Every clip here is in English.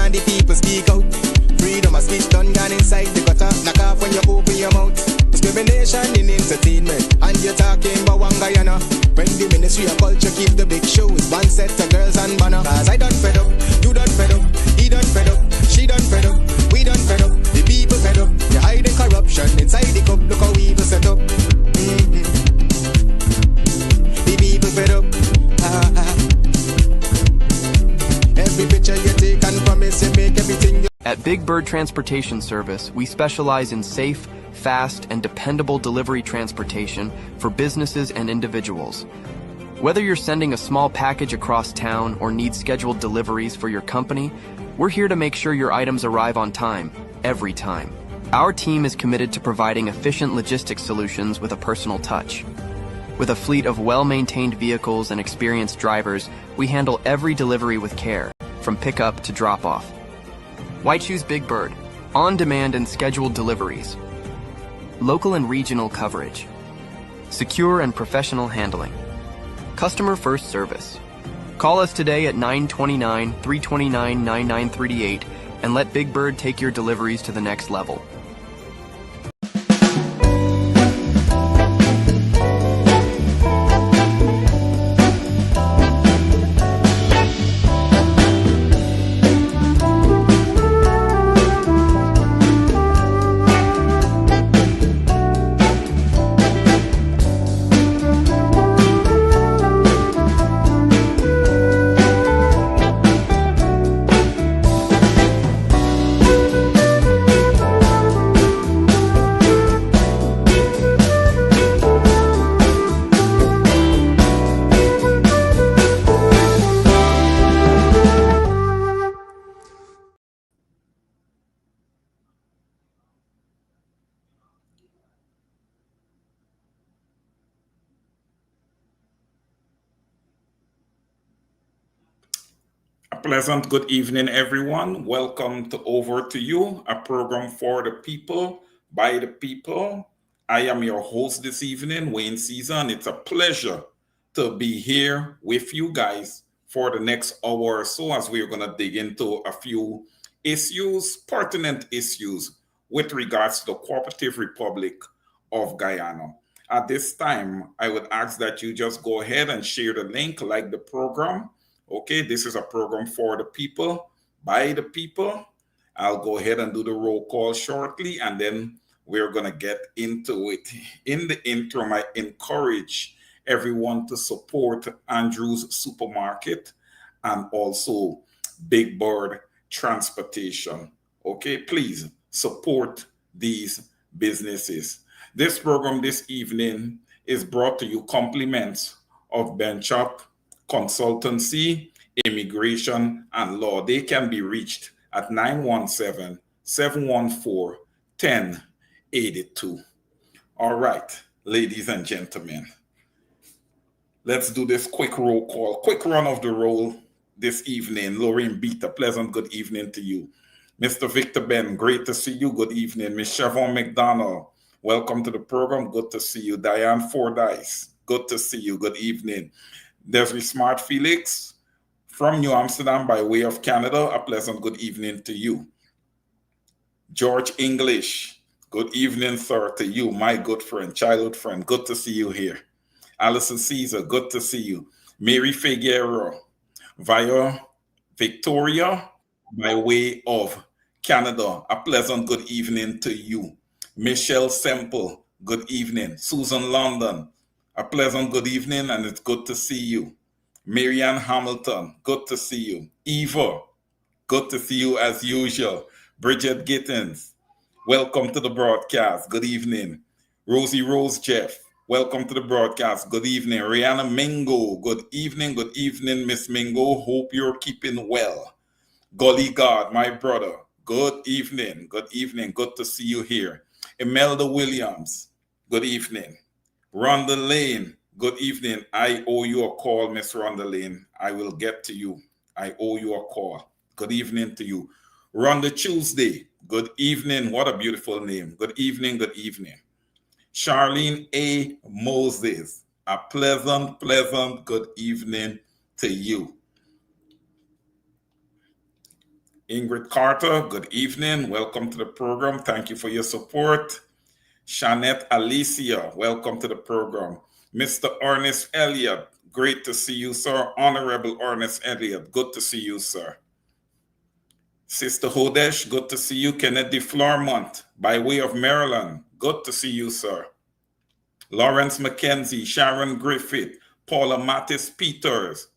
and the people speak out. Freedom of speech done gone inside the gutter. Knock off when you open your mouth. Discrimination in entertainment, and you're talking about one Guyana. When the Ministry of Culture keep the big shows, one set of girls and banner. Cause I done fed up, you done fed up, he done fed up, she done fed up, we done fed up, the people fed up. You hide the corruption inside the cup, look how evil set up. The people fed up. Every picture you take and promise you make everything you... At Big Bird Transportation Service, we specialize in safe, fast, and dependable delivery transportation for businesses and individuals. Whether you're sending a small package across town or need scheduled deliveries for your company, we're here to make sure your items arrive on time, every time. Our team is committed to providing efficient logistics solutions with a personal touch. With a fleet of well-maintained vehicles and experienced drivers, we handle every delivery with care, from pickup to drop-off. Why choose Big Bird? On-demand and scheduled deliveries. Local and regional coverage. Secure and professional handling. Customer-first service. Call us today at 929-329-9938 and let Big Bird take your deliveries to the next level. Pleasant good evening, everyone. Welcome to Over to You, a program for the people, by the people. I am your host this evening, Wayne Caesar. It's a pleasure to be here with you guys for the next hour or so as we're going to dig into a few issues, pertinent issues with regards to the Cooperative Republic of Guyana. At this time, I would ask that you just go ahead and share the link, like the program. Okay, this is a program for the people, by the people. I'll go ahead and do the roll call shortly, and then we're going to get into it. In the interim, I encourage everyone to support Andrew's Supermarket and also Big Bird Transportation. Okay, please support these businesses. This program this evening is brought to you compliments of Benchop Consultancy, Immigration and Law. They can be reached at 917-714-1082. All right, ladies and gentlemen, let's do this quick roll call, quick run of the roll this evening. Lorraine Beta, pleasant good evening to you. Mr. Victor Ben, great to see you. Good evening. Ms. Chavon McDonald, welcome to the program. Good to see you. Diane Fordyce, good to see you. Good evening. Desiree Smart Felix from New Amsterdam by way of Canada, a pleasant good evening to you. George English, good evening, sir, to you, my good friend, childhood friend. Good to see you here. Alison Caesar, good to see you. Mary Figueroa via Victoria by way of Canada, a pleasant good evening to you. Michelle Semple, good evening. Susan London, a pleasant good evening, and it's good to see you. Marianne Hamilton, good to see you. Eva, good to see you as usual. Bridget Gittins, welcome to the broadcast. Good evening. Rosie Rose Jeff, welcome to the broadcast. Good evening. Rihanna Mingo, good evening, Miss Mingo. Hope you're keeping well. Golly God, my brother, good evening, good to see you here. Imelda Williams, good evening. Rhonda Lane, good evening. I owe you a call, Miss Rhonda Lane. I will get to you. I owe you a call. Good evening to you. Rhonda Tuesday, good evening. What a beautiful name. Good evening. Charlene A. Moses, a pleasant good evening to you. Ingrid Carter, good evening. Welcome to the program. Thank you for your support. Shanette Alicia, welcome to the program. Mr. Ernest Elliott, great to see you, sir. Honorable Ernest Elliott, good to see you, sir. Sister Hodesh, good to see you. Kennedy Flormont, by way of Maryland, good to see you, sir. Lawrence McKenzie, Sharon Griffith, Paula Mattis Peters,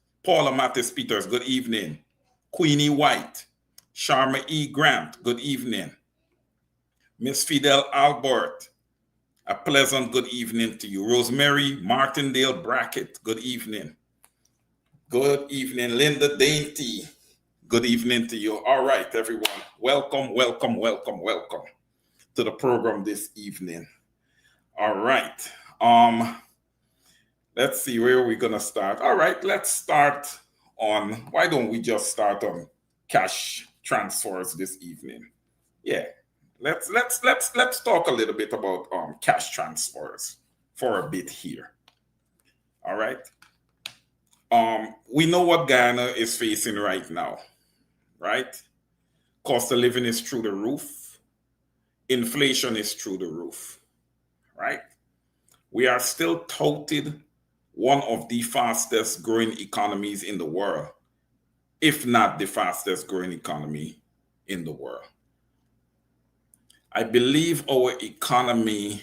good evening. Queenie White, Sharma E. Grant, good evening. Miss Fidel Albert, a pleasant good evening to you. Rosemary Martindale Brackett, good evening. Good evening. Linda Dainty, good evening to you. All right, everyone. Welcome to the program this evening. All right. Let's see where we're gonna start. All right, let's start on, why don't we just start on cash transfers this evening? Yeah, let's talk a little bit about cash transfers for a bit here. All right. We know what Guyana is facing right now, right? Cost of living is through the roof. Inflation is through the roof, right? We are still touted one of the fastest growing economies in the world, if not the fastest growing economy in the world. I believe our economy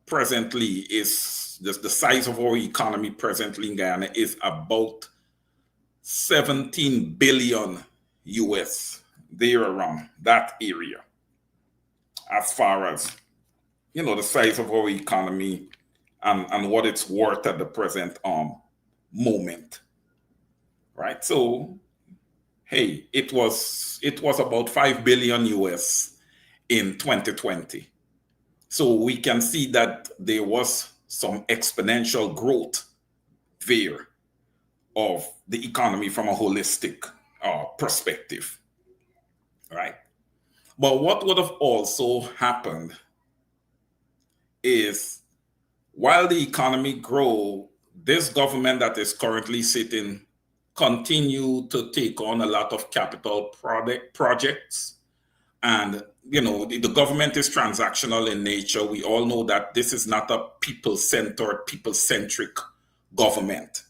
presently is, the size of our economy presently in Guyana is about 17 billion US, there around that area, as far as, you know, the size of our economy and what it's worth at the present moment, right? So, hey, it was about 5 billion US in 2020. So we can see that there was some exponential growth there of the economy from a holistic perspective, right? But what would have also happened is, while the economy grow, this government that is currently sitting continue to take on a lot of capital projects. And, you know, the government is transactional in nature. We all know that this is not a people-centered, people-centric government,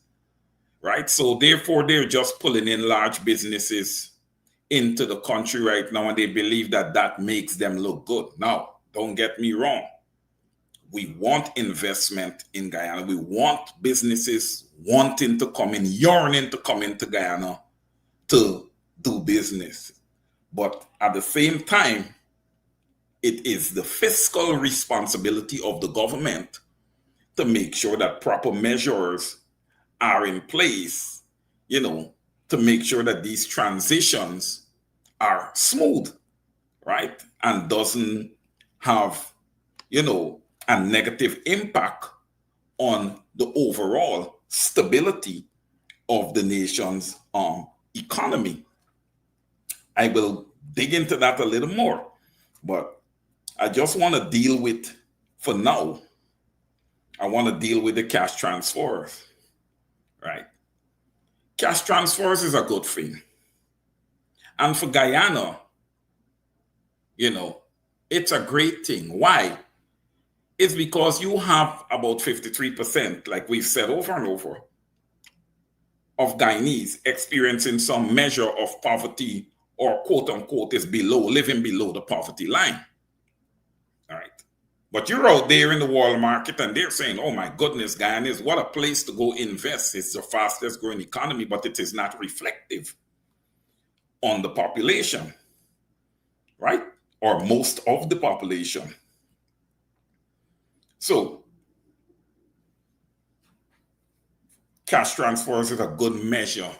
right? So therefore, they're just pulling in large businesses into the country right now, and they believe that that makes them look good. Now, don't get me wrong. We want investment in Guyana. We want businesses wanting to come in, yearning to come into Guyana to do business. But at the same time, it is the fiscal responsibility of the government to make sure that proper measures are in place, you know, to make sure that these transitions are smooth, right? And doesn't have, you know, a negative impact on the overall stability of the nation's economy. I will dig into that a little more, but I just want to deal with, for now, I want to deal with the cash transfers, right? Cash transfers is a good thing. And for Guyana, you know, it's a great thing. Why? It's because you have about 53%, like we've said over and over, of Guyanese experiencing some measure of poverty, or quote unquote is living below the poverty line. All right. But you're out there in the world market and they're saying, oh my goodness, Guyana is what a place to go invest. It's the fastest growing economy, but it is not reflective on the population, right? Or most of the population. So cash transfers is a good measure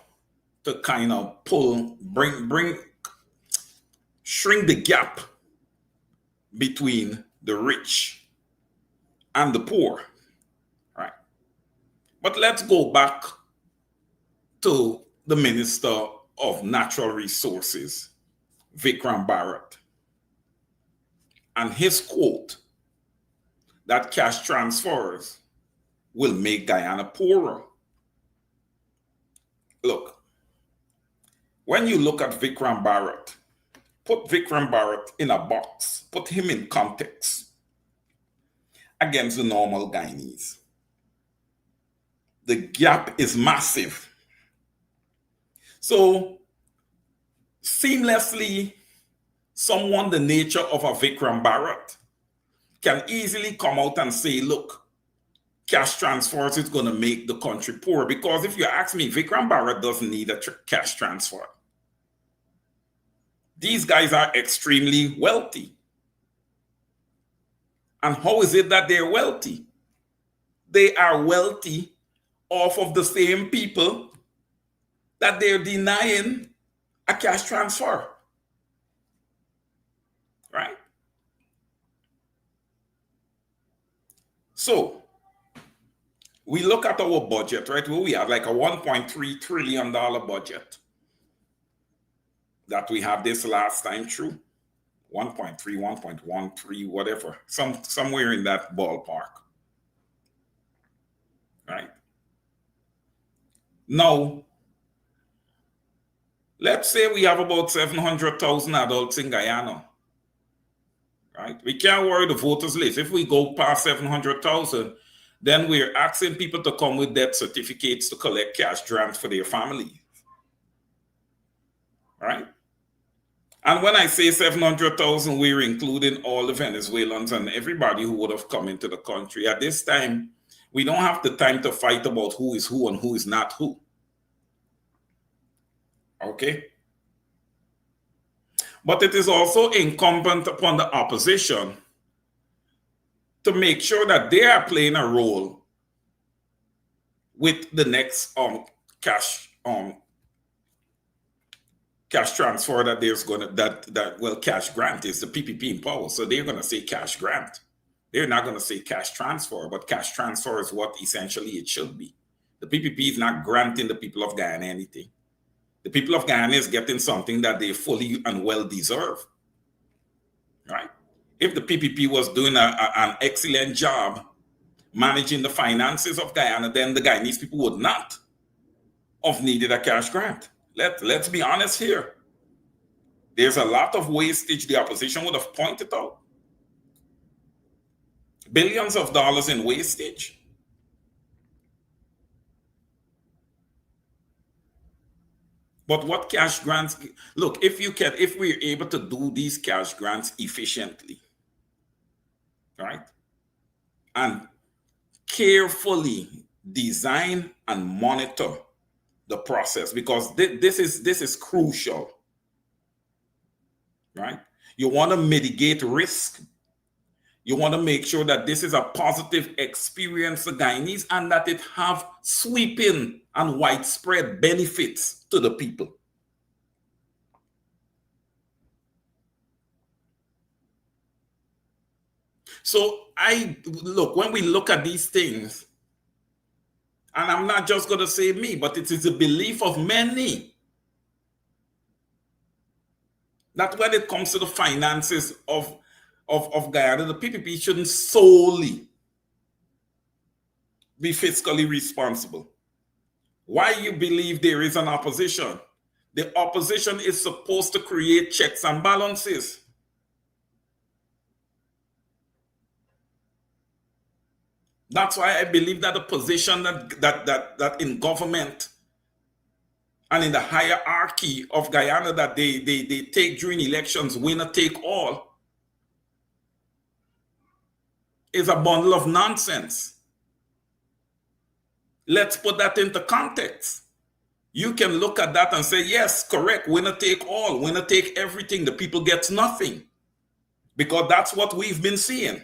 to kind of shrink the gap between the rich and the poor, right? But let's go back to the Minister of Natural Resources, Vikram Bharat, and his quote that cash transfers will make Guyana poorer. Look, when you look at Vikram Bharat, put Vikram Bharat in a box, put him in context against the normal Guyanese. The gap is massive. So, seamlessly, someone the nature of a Vikram Bharat can easily come out and say, look, cash transfers is going to make the country poor. Because if you ask me, Vikram Bharat doesn't need a cash transfer. These guys are extremely wealthy. And how is it that they're wealthy? They are wealthy off of the same people that they're denying a cash transfer. Right? So, we look at our budget, right? Well, we have like a $1.3 trillion budget that we had this last time through. 1.3, 1.13, whatever. Somewhere in that ballpark. Right? Now, let's say we have about 700,000 adults in Guyana. Right? We can't worry the voters list. If we go past 700,000, then we're asking people to come with death certificates to collect cash grants for their family. Right? And when I say 700,000, we're including all the Venezuelans and everybody who would have come into the country. At this time, we don't have the time to fight about who is who and who is not who. Okay? But it is also incumbent upon the opposition to make sure that they are playing a role with the next cash transfer that there's going to cash grant is the PPP in power. So they're going to say cash grant. They're not going to say cash transfer, but cash transfer is what essentially it should be. The PPP is not granting the people of Guyana anything. The people of Guyana is getting something that they fully and well deserve. Right? If the PPP was doing an excellent job managing the finances of Guyana, then the Guyanese people would not have needed a cash grant. Let's be honest here. There's a lot of wastage the opposition would have pointed out. Billions of dollars in wastage. But what cash grants? Look, if we're able to do these cash grants efficiently, right, and carefully design and monitor the process, because this is crucial, right? You want to mitigate risk. You want to make sure that this is a positive experience for Guyanese and that it have sweeping and widespread benefits to the people. So when we look at these things, and I'm not just going to say me, but it is the belief of many that when it comes to the finances of Guyana, the PPP shouldn't solely be fiscally responsible. Why you believe there is an opposition? The opposition is supposed to create checks and balances. That's why I believe that the position that in government and in the hierarchy of Guyana that they take during elections, winner take all, is a bundle of nonsense. Let's put that into context. You can look at that and say, yes, correct, winner take all, winner take everything, the people gets nothing. Because that's what we've been seeing.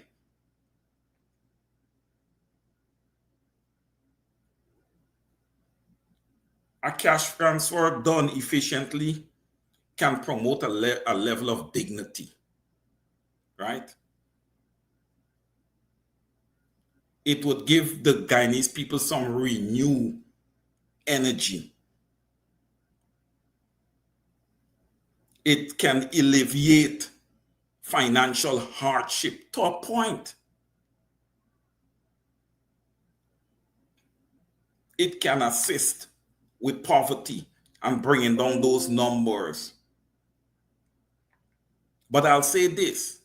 A cash transfer done efficiently can promote a level of dignity, right? It would give the Guyanese people some renewed energy. It can alleviate financial hardship to a point. It can assist with poverty and bringing down those numbers. But I'll say this,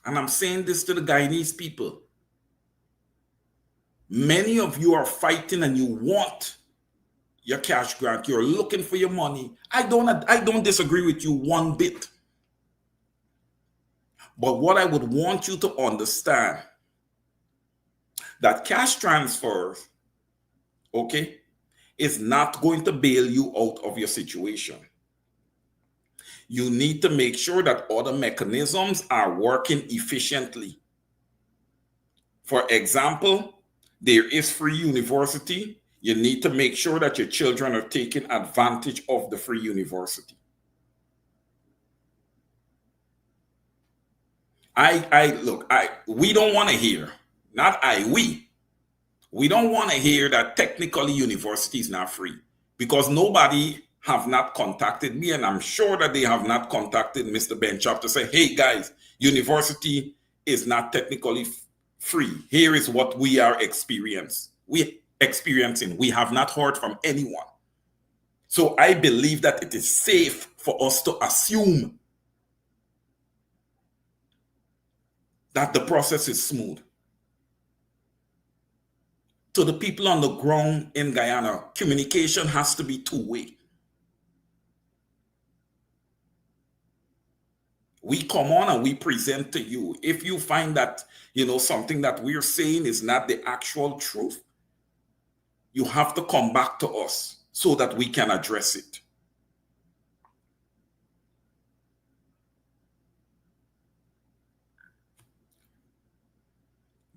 and I'm saying this to the Guyanese people. Many of you are fighting and you want your cash grant. You're looking for your money. I don't disagree with you one bit. But what I would want you to understand, that cash transfers, okay, is not going to bail you out of your situation. You need to make sure that other mechanisms are working efficiently. For example, there is free university. You need to make sure that your children are taking advantage of the free university. We don't want to hear, we don't want to hear that technically university is not free, because nobody have not contacted me, and I'm sure that they have not contacted Mr. Benchop to say, hey guys, university is not technically free. Here is what we are experiencing. We have not heard from anyone. So I believe that it is safe for us to assume that the process is smooth. To the people on the ground in Guyana, communication has to be two-way. We come on and we present to you. If you find that, something that we're saying is not the actual truth, you have to come back to us so that we can address it.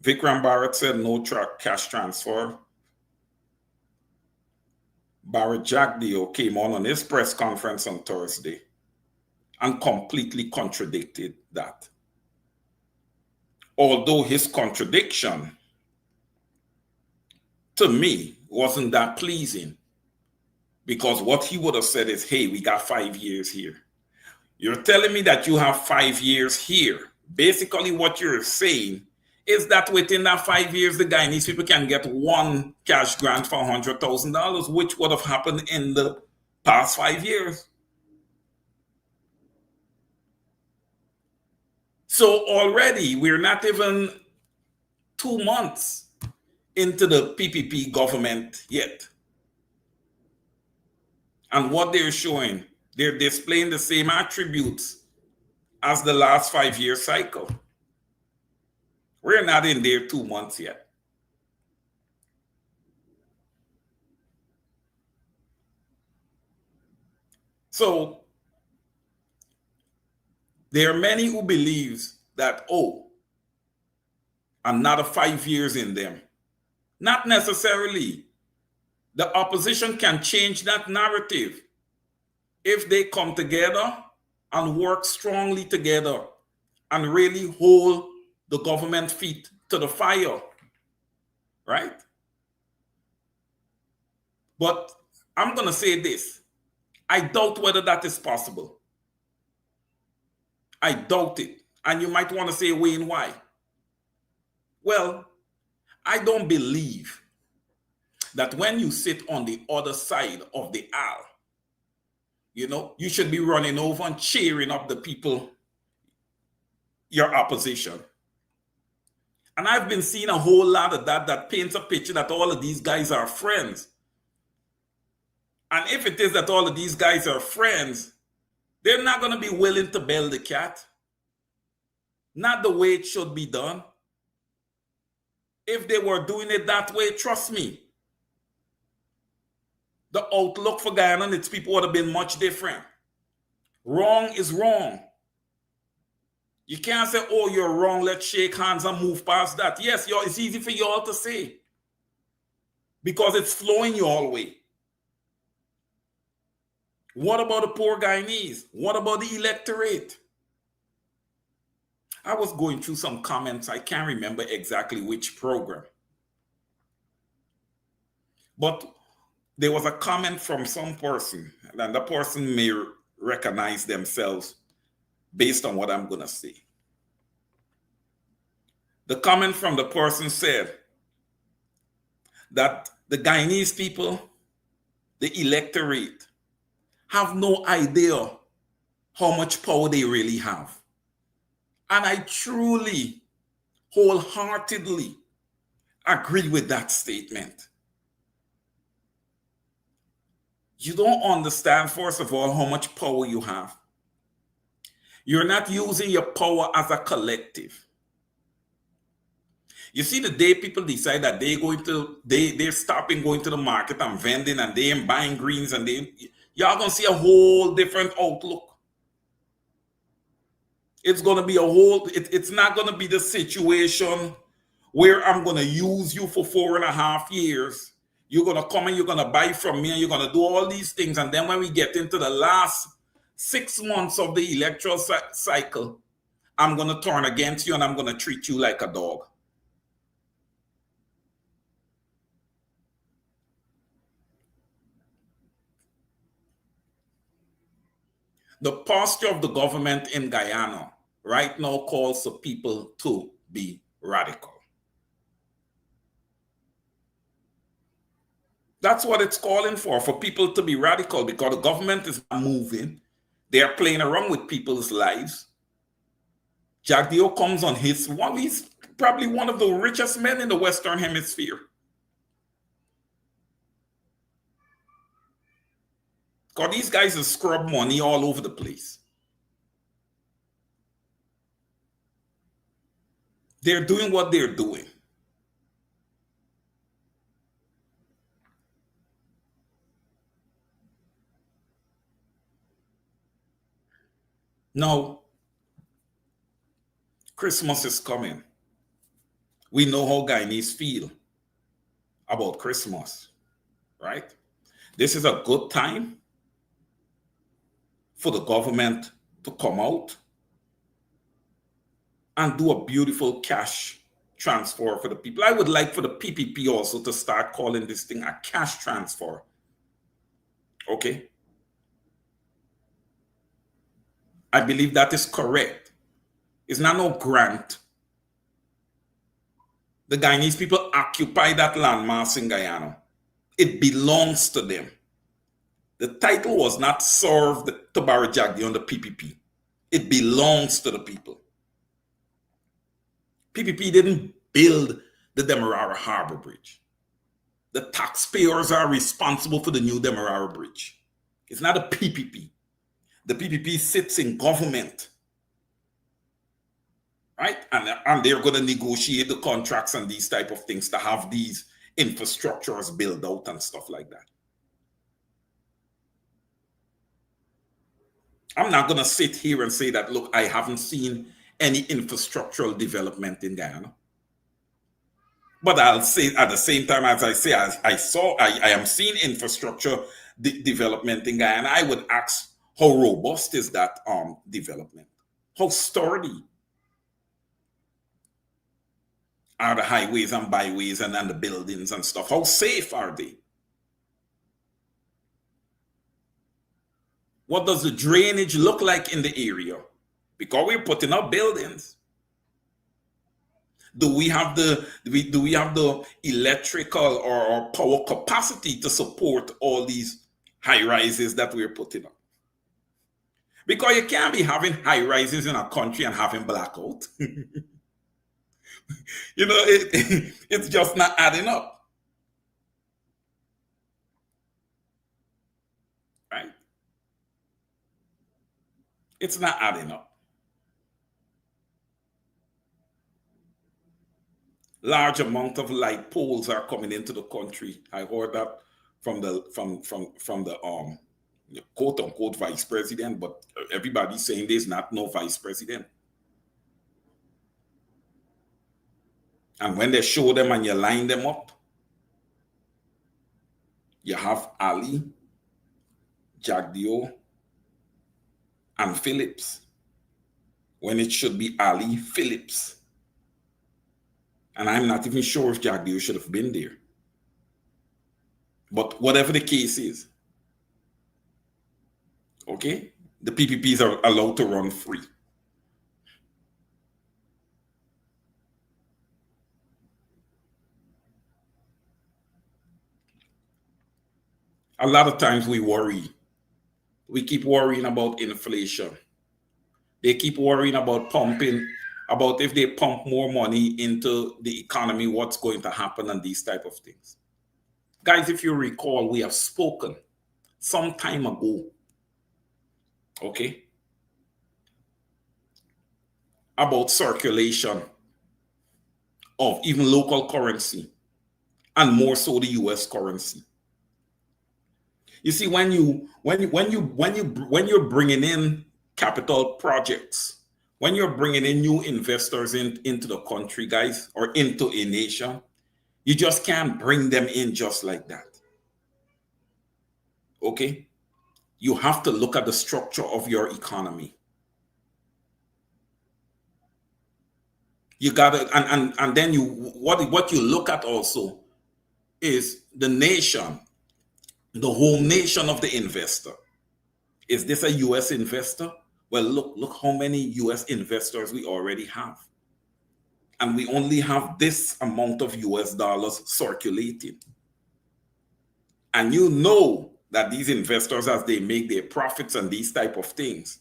Vikram Barrett said no cash transfer. Barrett Jagdeo came on his press conference on Thursday and completely contradicted that. Although his contradiction, to me, wasn't that pleasing, because what he would have said is, hey, we got 5 years here. You're telling me that you have 5 years here. Basically, what you're saying is that within that 5 years, the Guyanese people can get one cash grant for $100,000, which would have happened in the past 5 years. So already we're not even 2 months into the PPP government yet. And what they're showing, they're displaying the same attributes as the last 5-year cycle. We're not in there 2 months yet. So there are many who believe that, another 5 years in them. Not necessarily. The opposition can change that narrative if they come together and work strongly together and really hold the government feet to the fire, right? But I'm going to say this. I doubt whether that is possible. I doubt it. And you might want to say, Wayne, why? Well, I don't believe that when you sit on the other side of the aisle, you should be running over and cheering up the people, your opposition. And I've been seeing a whole lot of that paints a picture that all of these guys are friends. And if it is that all of these guys are friends, they're not going to be willing to bail the cat. Not the way it should be done. If they were doing it that way, trust me, the outlook for Guyana and its people would have been much different. Wrong is wrong. You can't say, you're wrong, let's shake hands and move past that. Yes, it's easy for y'all to say because it's flowing your way. What about the poor Guyanese? What about the electorate? I was going through some comments. I can't remember exactly which program. But there was a comment from some person, and the person may recognize themselves based on what I'm going to say. The comment from the person said that the Guyanese people, the electorate, have no idea how much power they really have. And I truly, wholeheartedly agree with that statement. You don't understand, first of all, how much power you have. You're not using your power as a collective. You see, the day people decide that they're stopping going to the market and vending and they ain't buying greens and y'all gonna see a whole different outlook. It's gonna be it's not gonna be the situation where I'm gonna use you for 4.5 years. You're gonna come and you're gonna buy from me and you're gonna do all these things. And then when we get into the last 6 months of the electoral cycle, I'm gonna turn against you and I'm gonna treat you like a dog. The posture of the government in Guyana right now calls for people to be radical. That's what it's calling for people to be radical, because the government is not moving. They are playing around with people's lives. Jagdeo comes on he's probably one of the richest men in the Western Hemisphere. Because these guys have scrubbed money all over the place. They're doing what they're doing. Now, Christmas is coming. We know how Guyanese feel about Christmas, right? This is a good time for the government to come out and do a beautiful cash transfer for the people. I would like for the PPP also to start calling this thing a cash transfer. Okay? I believe that is correct. It's not no grant. The Guyanese people occupy that landmass in Guyana. It belongs to them. The title was not served to Barry Jagdeo on the PPP. It belongs to the people. PPP didn't build the Demerara Harbor Bridge. The taxpayers are responsible for the new Demerara Bridge. It's not a PPP. The PPP sits in government, right? And they're going to negotiate the contracts and these type of things to have these infrastructures built out and stuff like that. I'm not going to sit here and say that, look, I haven't seen any infrastructural development in Guyana. But I'll say at the same time, as I say, I am seeing infrastructure development in Guyana. I would ask, how robust is that development? How sturdy are the highways and byways and the buildings and stuff? How safe are they? What does the drainage look like in the area? Because we're putting up buildings. Do we have the electrical or power capacity to support all these high rises that we're putting up? Because you can't be having high rises in a country and having blackout. You know, it's just not adding up. Right? It's not adding up. Large amount of light poles are coming into the country. I heard that from the quote unquote vice president, but everybody's saying there's not no vice president. And when they show them and you line them up, you have Ali, Jagdeo, and Phillips, when it should be Ali, Phillips. And I'm not even sure if Jagdeo should have been there. But whatever the case is, okay, the PPPs are allowed to run free. A lot of times we worry We keep worrying about inflation. They keep worrying about pumping, about if they pump more money into the economy, what's going to happen and these type of things. Guys, if you recall, we have spoken some time ago, okay, about circulation of even local currency and more so the US currency. You see, when you're bringing in capital projects, when you're bringing in new investors into the country, guys, or into a nation, you just can't bring them in just like that. Okay? You have to look at the structure of your economy. You gotta, and then what you look at also is the nation, the home nation of the investor. Is this a US investor? Well, look how many US investors we already have. And we only have this amount of US dollars circulating. And you know that these investors, as they make their profits and these type of things,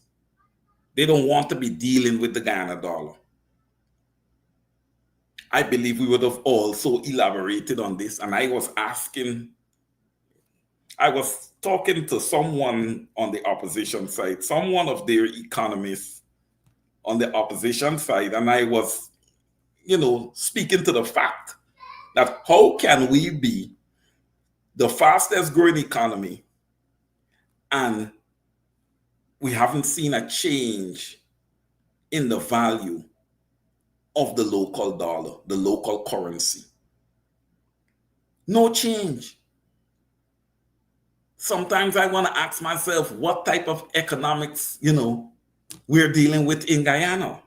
they don't want to be dealing with the Guyana dollar. I believe we would have also elaborated on this. And I was talking to someone on the opposition side, someone of their economists on the opposition side, and I was, speaking to the fact that how can we be the fastest growing economy and we haven't seen a change in the value of the local dollar, the local currency. No change. Sometimes I want to ask myself what type of economics, we're dealing with in Guyana.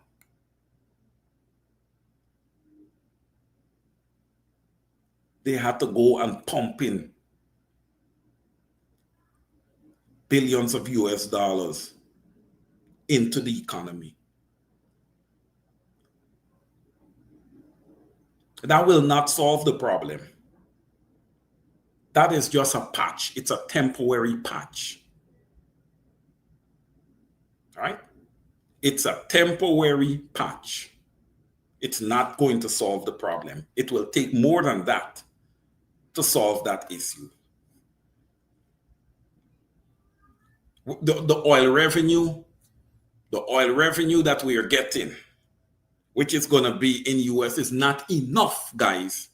They had to go and pump in billions of US dollars into the economy. That will not solve the problem. That is just a patch. It's a temporary patch. All right? It's a temporary patch. It's not going to solve the problem. It will take more than that to solve that issue. The oil revenue that we are getting, which is going to be in US, is not enough, guys,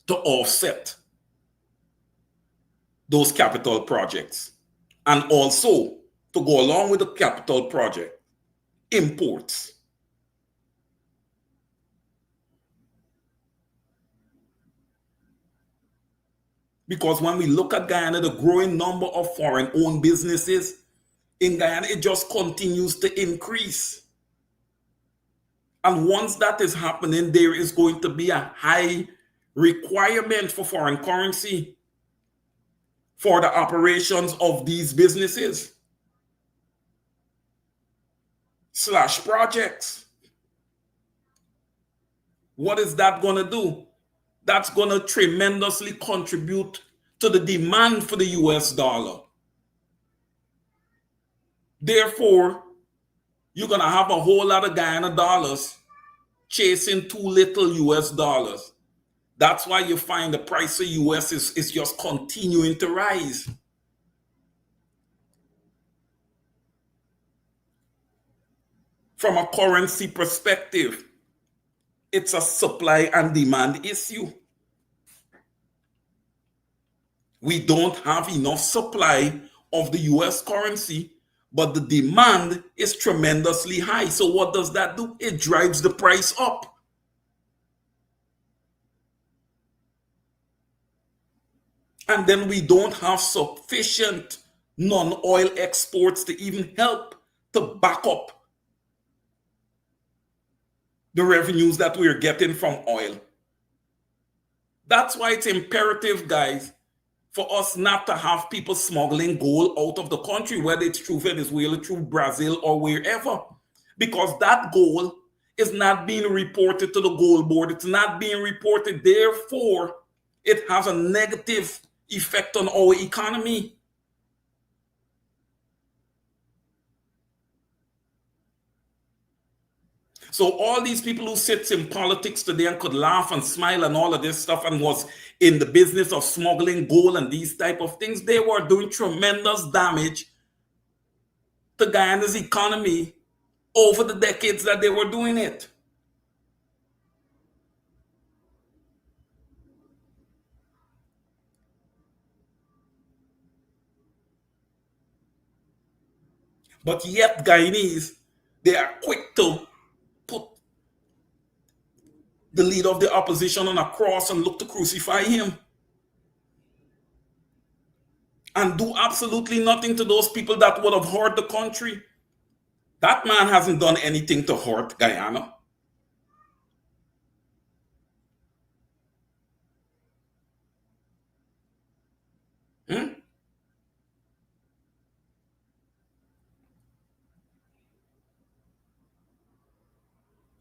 to offset those capital projects. And also, to go along with the capital project, imports. Because when we look at Guyana, the growing number of foreign-owned businesses in Guyana, it just continues to increase. And once that is happening, there is going to be a high requirement for foreign currency for the operations of these businesses / projects. What is that going to do? That's going to tremendously contribute to the demand for the US dollar. Therefore, you're going to have a whole lot of Guyana dollars chasing too little US dollars. That's why you find the price of US is just continuing to rise. From a currency perspective, it's a supply and demand issue. We don't have enough supply of the US currency, but the demand is tremendously high. So what does that do? It drives the price up. And then we don't have sufficient non-oil exports to even help to back up the revenues that we're getting from oil. That's why it's imperative, guys, for us not to have people smuggling gold out of the country, whether it's through Venezuela, through Brazil, or wherever. Because that gold is not being reported to the gold board. It's not being reported. Therefore, it has a negative effect on our economy. So all these people who sits in politics today and could laugh and smile and all of this stuff and was in the business of smuggling gold and these type of things, they were doing tremendous damage to Guyana's economy over the decades that they were doing it. But yet Guyanese, they are quick to put the leader of the opposition on a cross and look to crucify him. And do absolutely nothing to those people that would have hurt the country. That man hasn't done anything to hurt Guyana.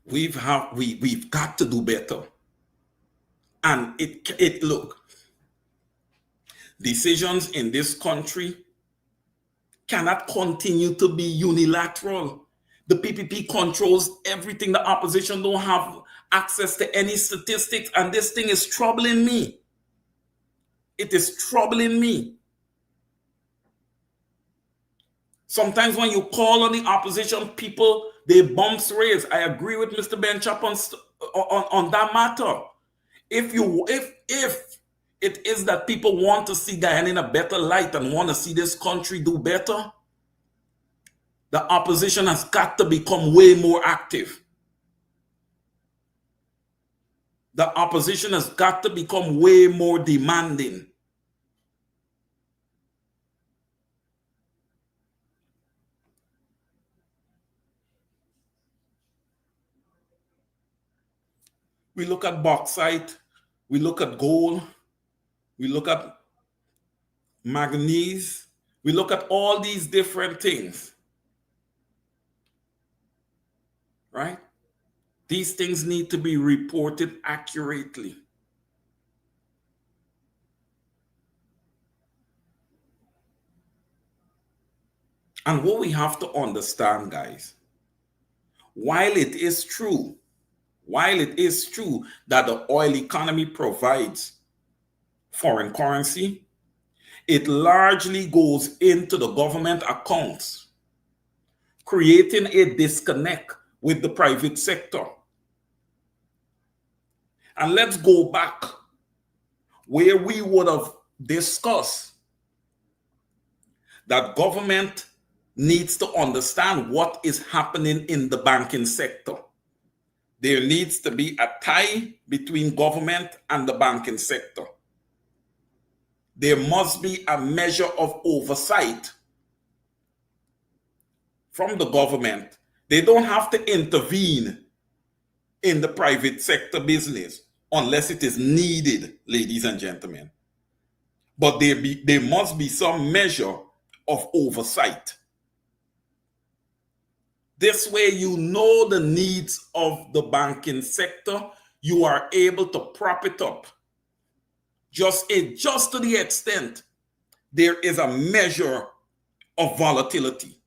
We've got to do better. And look, decisions in this country cannot continue to be unilateral. The PPP controls everything. The opposition don't have access to any statistics, and this thing is troubling me. It is troubling me. Sometimes when you call on the opposition, people, they bumps raise. I agree with Mr. Benchop on that matter. If it is that people want to see Guyana in a better light and want to see this country do better, the opposition has got to become way more active. The opposition has got to become way more demanding. We look at bauxite, we look at gold, we look at manganese, we look at all these different things, right? These things need to be reported accurately. And what we have to understand, guys, while it is true that the oil economy provides foreign currency, it largely goes into the government accounts, creating a disconnect with the private sector. And let's go back where we would have discussed that government needs to understand what is happening in the banking sector. There needs to be a tie between government and the banking sector. There must be a measure of oversight from the government. They don't have to intervene in the private sector business unless it is needed, ladies and gentlemen. But there must be some measure of oversight. This way, you know the needs of the banking sector. You are able to prop it up just to the extent there is a measure of volatility,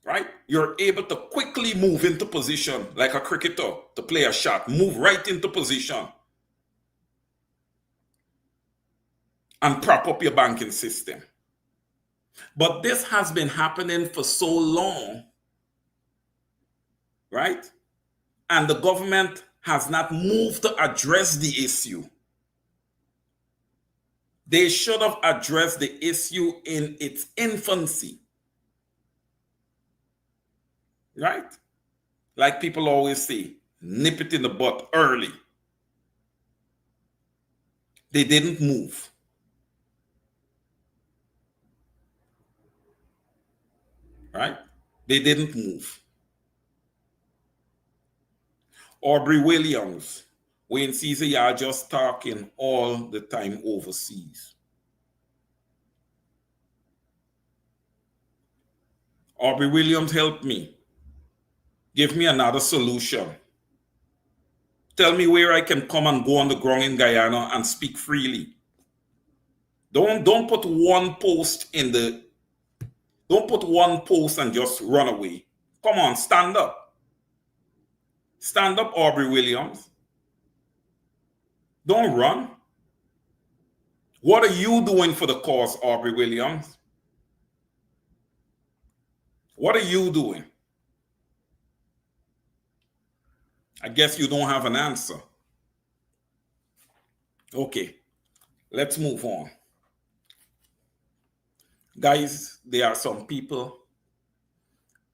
right? You're able to quickly move into position like a cricketer to play a shot, move right into position and prop up your banking system. But this has been happening for so long, right? And the government has not moved to address the issue. They should have addressed the issue in its infancy, right? Like people always say, nip it in the butt early. They didn't move. Right? They didn't move. Aubrey Williams, Wayne Caesar, you are just talking all the time overseas. Aubrey Williams, help me. Give me another solution. Tell me where I can come and go on the ground in Guyana and speak freely. Don't put one post in the... Don't put one post and just run away. Come on, stand up. Stand up, Aubrey Williams. Don't run. What are you doing for the cause, Aubrey Williams? What are you doing? I guess you don't have an answer. Okay, let's move on. Guys, there are some people,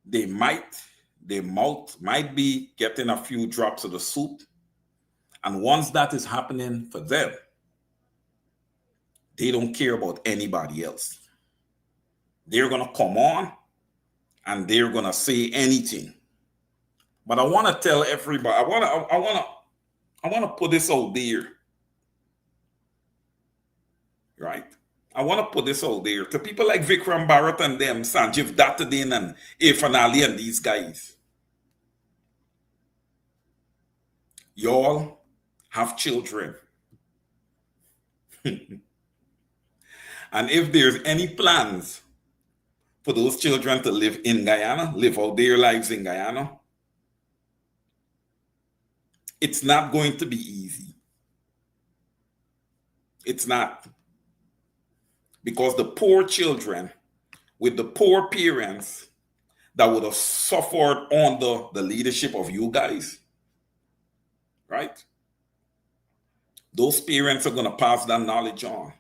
their mouth might be getting a few drops of the soup. And once that is happening for them, they don't care about anybody else. They're going to come on and they're going to say anything. But I want to tell everybody, I want to put this out there. Right? I want to put this out there to people like Vikram Bharat and them, Sanjeev Dattadin and Irfan Ali and these guys. Y'all have children. And if there's any plans for those children to live in Guyana, live out their lives in Guyana, it's not going to be easy. It's not. Because the poor children with the poor parents that would have suffered under the leadership of you guys, right? Those parents are going to pass that knowledge on.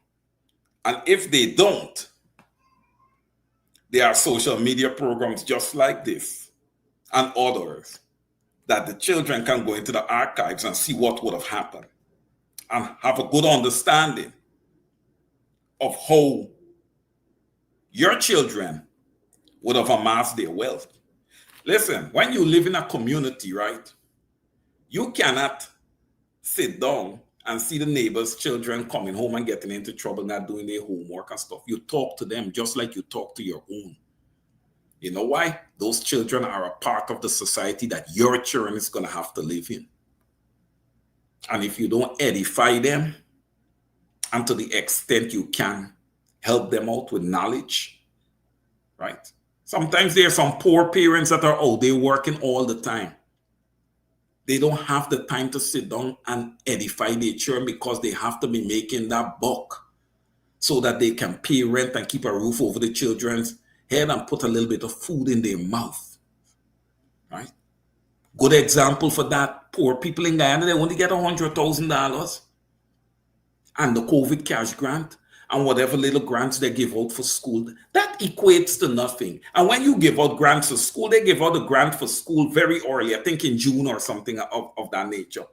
And if they don't, there are social media programs just like this and others that the children can go into the archives and see what would have happened and have a good understanding of how your children would have amassed their wealth. Listen, when you live in a community, right, you cannot sit down and see the neighbors' children coming home and getting into trouble, not doing their homework and stuff. You talk to them just like you talk to your own. You know why? Those children are a part of the society that your children is going to have to live in. And if you don't edify them, and to the extent you can, help them out with knowledge, right? Sometimes there are some poor parents that are out there working all the time. They don't have the time to sit down and edify their children because they have to be making that buck so that they can pay rent and keep a roof over the children's head and put a little bit of food in their mouth, right? Good example for that, poor people in Guyana, they only get $100,000 and the COVID cash grant and whatever little grants they give out for school. That equates to nothing. And when you give out grants for school, they give out a grant for school very early, I think in June or something of that nature,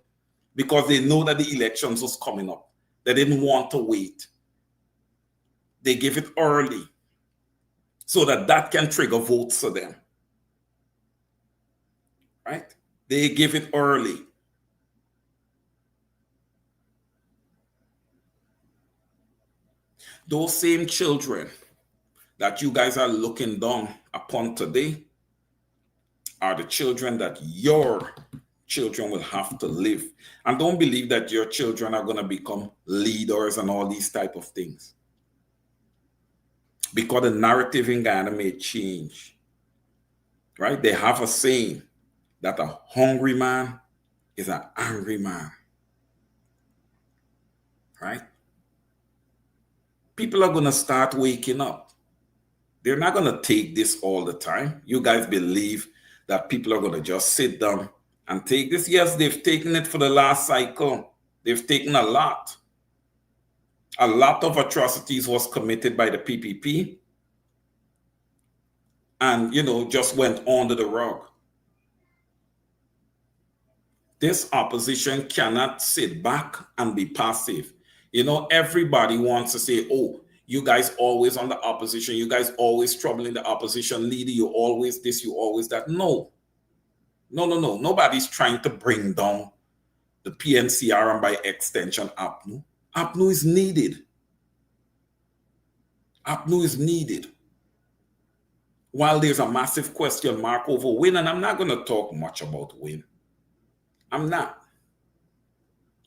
because they know that the elections was coming up. They didn't want to wait. They give it early so that can trigger votes for them, right? They give it early. Those same children that you guys are looking down upon today are the children that your children will have to live. And don't believe that your children are going to become leaders and all these type of things. Because the narrative in Guyana may change, right? They have a saying that a hungry man is an angry man, right? People are going to start waking up. They're not going to take this all the time. You guys believe that people are going to just sit down and take this. Yes, they've taken it for the last cycle. They've taken a lot. A lot of atrocities was committed by the PPP and, just went under the rug. This opposition cannot sit back and be passive. Everybody wants to say, oh, you guys always on the opposition. You guys always troubling the opposition leader. You always this, you always that. No. Nobody's trying to bring down the PNCR and by extension APNU. APNU is needed. APNU is needed. While there's a massive question mark over WIN, and I'm not going to talk much about WIN. I'm not.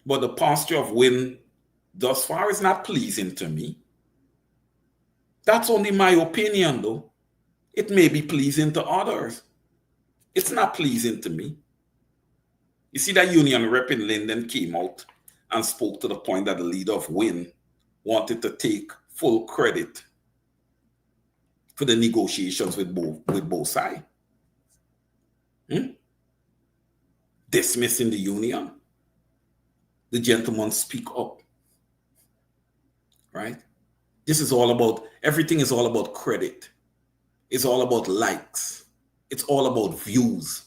But the posture of WIN thus far is not pleasing to me. That's only my opinion, though. It may be pleasing to others. It's not pleasing to me. You see that union rep in Linden came out and spoke to the point that the leader of WIN wanted to take full credit for the negotiations with both sides. Dismissing the union. The gentleman speak up. Right? This is all about, everything is all about credit. It's all about likes. It's all about views.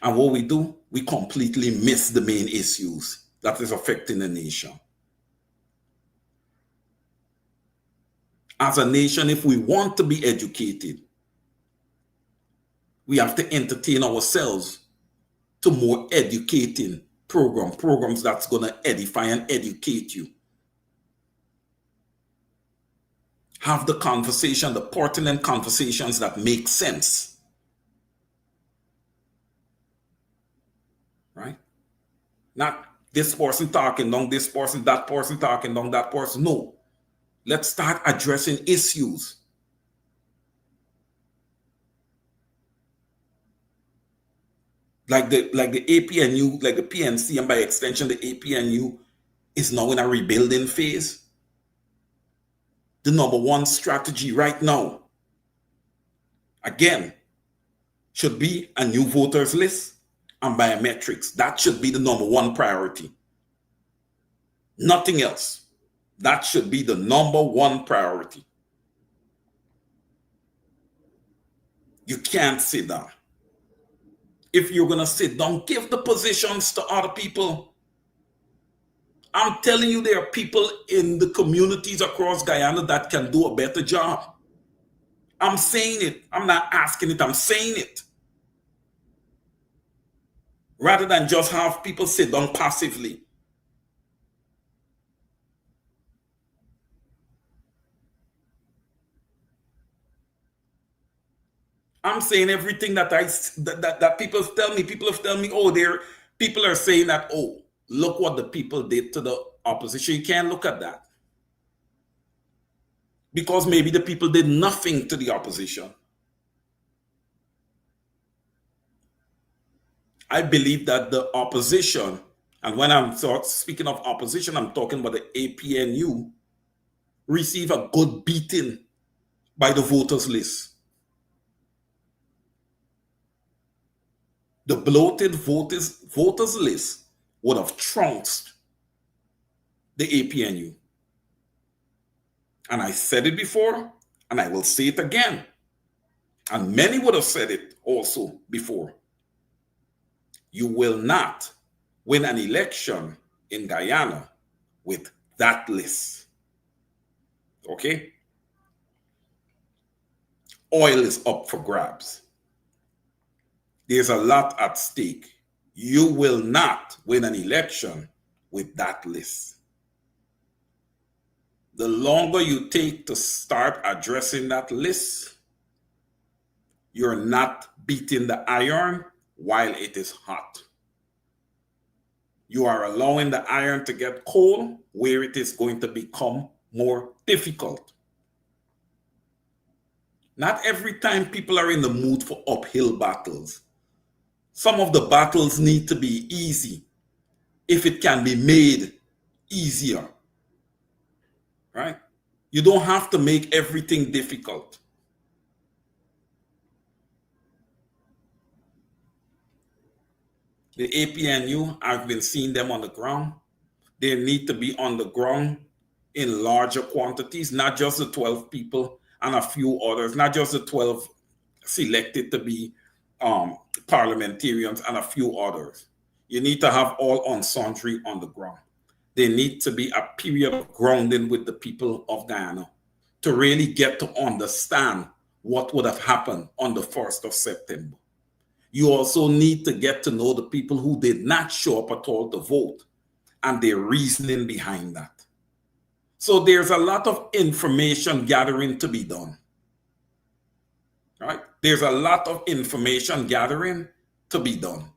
And what we do, we completely miss the main issues that is affecting the nation. As a nation, if we want to be educated, we have to entertain ourselves to more educating programs that's going to edify and educate you. Have the conversation, the pertinent conversations that make sense. Right? Not this person talking down this person, that person talking down that person. No. Let's start addressing issues. Like the APNU, like the PNC, and by extension, the APNU is now in a rebuilding phase. The number one strategy right now, again, should be a new voters list and biometrics. That should be the number one priority. Nothing else. That should be the number one priority. You can't sit down. If you're going to sit down, give the positions to other people. I'm telling you, there are people in the communities across Guyana that can do a better job. I'm saying it. I'm not asking it. I'm saying it. Rather than just have people sit down passively. I'm saying everything that people tell me. People have told me, people are saying that, oh, look what the people did to the opposition. You can't look at that. Because maybe the people did nothing to the opposition. I believe that the opposition, and when I'm speaking of opposition, I'm talking about the APNU, receive a good beating by the voters list. The bloated voters list would have trounced the APNU. And I said it before, and I will say it again. And many would have said it also before. You will not win an election in Guyana with that list. Okay? Oil is up for grabs. There's a lot at stake. You will not win an election with that list. The longer you take to start addressing that list, you're not beating the iron while it is hot. You are allowing the iron to get cold where it is going to become more difficult. Not every time people are in the mood for uphill battles. Some of the battles need to be easy if it can be made easier. Right? You don't have to make everything difficult. The APNU, I've been seeing them on the ground. They need to be on the ground in larger quantities, not just the 12 people and a few others, not just the 12 selected to be parliamentarians and a few others. You need to have all on sundry on the ground. There needs to be a period of grounding with the people of Guyana to really get to understand what would have happened on the 1st of September. You also need to get to know the people who did not show up at all to vote and their reasoning behind that. So there's a lot of information gathering to be done. Right? There's a lot of information gathering to be done.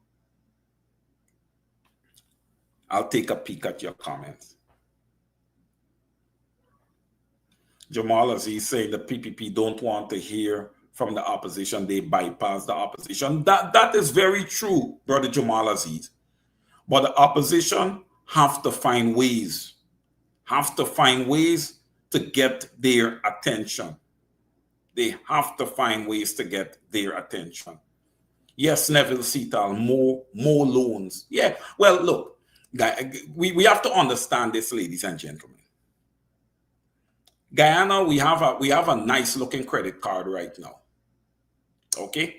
I'll take a peek at your comments. Jamal Aziz saying the PPP don't want to hear from the opposition. They bypass the opposition. That is very true, Brother Jamal Aziz. But the opposition have to find ways to get their attention. They have to find ways to get their attention. Yes, Neville Seatal, more loans. Yeah, well, look, we have to understand this, ladies and gentlemen. Guyana, we have a nice looking credit card right now. Okay?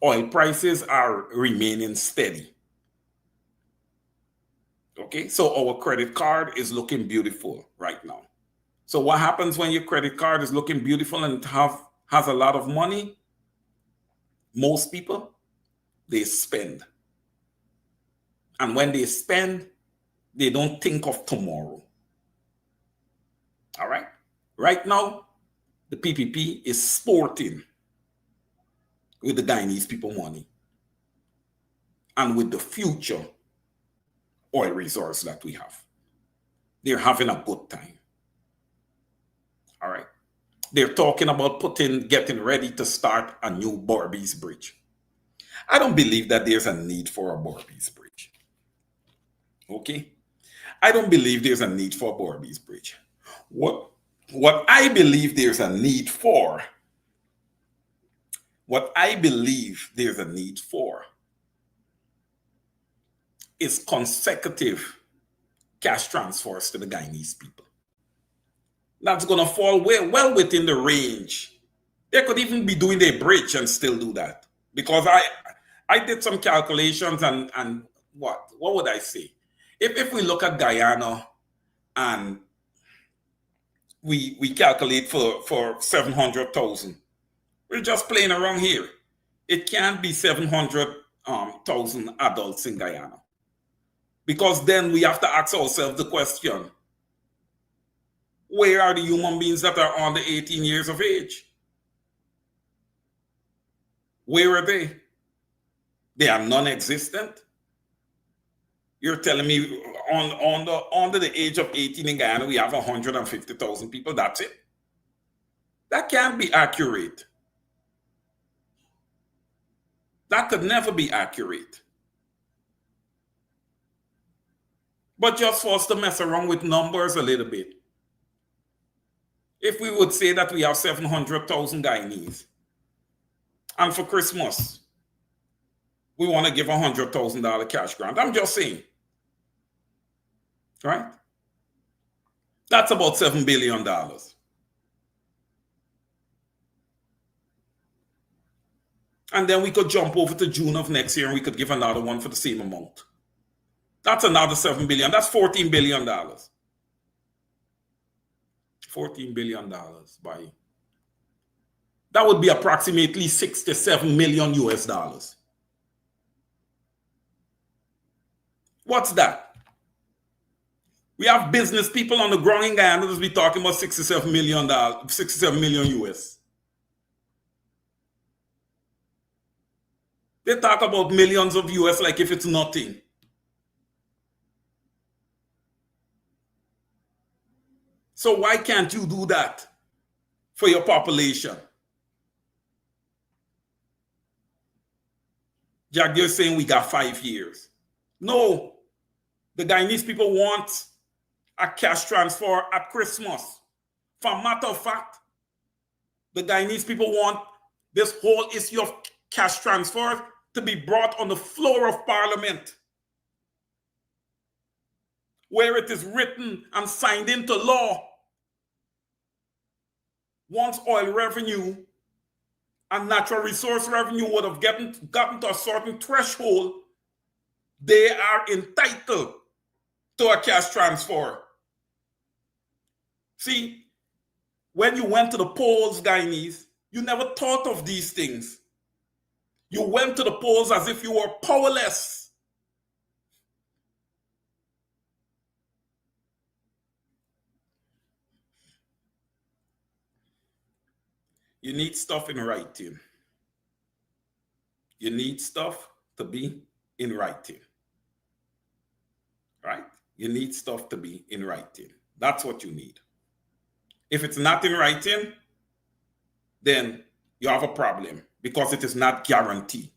Oil prices are remaining steady. Okay, so our credit card is looking beautiful right now. So what happens when your credit card is looking beautiful and has a lot of money? Most people, they spend. And when they spend, they don't think of tomorrow. All right? Right now, the PPP is sporting with the Guyanese people money and with the future oil resource that we have. They're having a good time. All right. They're talking about getting ready to start a new Berbice Bridge. I don't believe that there's a need for a Berbice Bridge. Okay? I don't believe there's a need for a Berbice Bridge. What I believe there's a need for is consecutive cash transfers to the Guyanese people. That's going to fall well within the range. They could even be doing a bridge and still do that. Because I did some calculations and what would I say? If we look at Guyana and we calculate for 700,000, we're just playing around here. It can't be 700,000 adults in Guyana. Because then we have to ask ourselves the question, where are the human beings that are under 18 years of age? Where are they? They are non-existent. You're telling me under the age of 18 in Guyana, we have 150,000 people. That's it. That can't be accurate. That could never be accurate. But just for us to mess around with numbers a little bit, if we would say that we have 700,000 Guyanese, and for Christmas, we want to give $100,000 cash grant. I'm just saying. Right? That's about $7 billion. And then we could jump over to June of next year and we could give another one for the same amount. That's another $7 billion. That's $14 billion. $14 billion by. That would be approximately 67 million US dollars. What's that? We have business people on the ground in Guyana that'll be talking about 67 million US. They talk about millions of US like if it's nothing. So why can't you do that for your population? Jack, you're saying we got 5 years. No, the Guyanese people want a cash transfer at Christmas. For a matter of fact, the Guyanese people want this whole issue of cash transfer to be brought on the floor of Parliament, where it is written and signed into law. Once oil revenue and natural resource revenue would have gotten to a certain threshold, they are entitled to a cash transfer. See, when you went to the polls, Guyanese, you never thought of these things. You went to the polls as if you were powerless. You need stuff in writing. You need stuff to be in writing. Right? You need stuff to be in writing. That's what you need. If it's not in writing, then you have a problem because it is not guaranteed.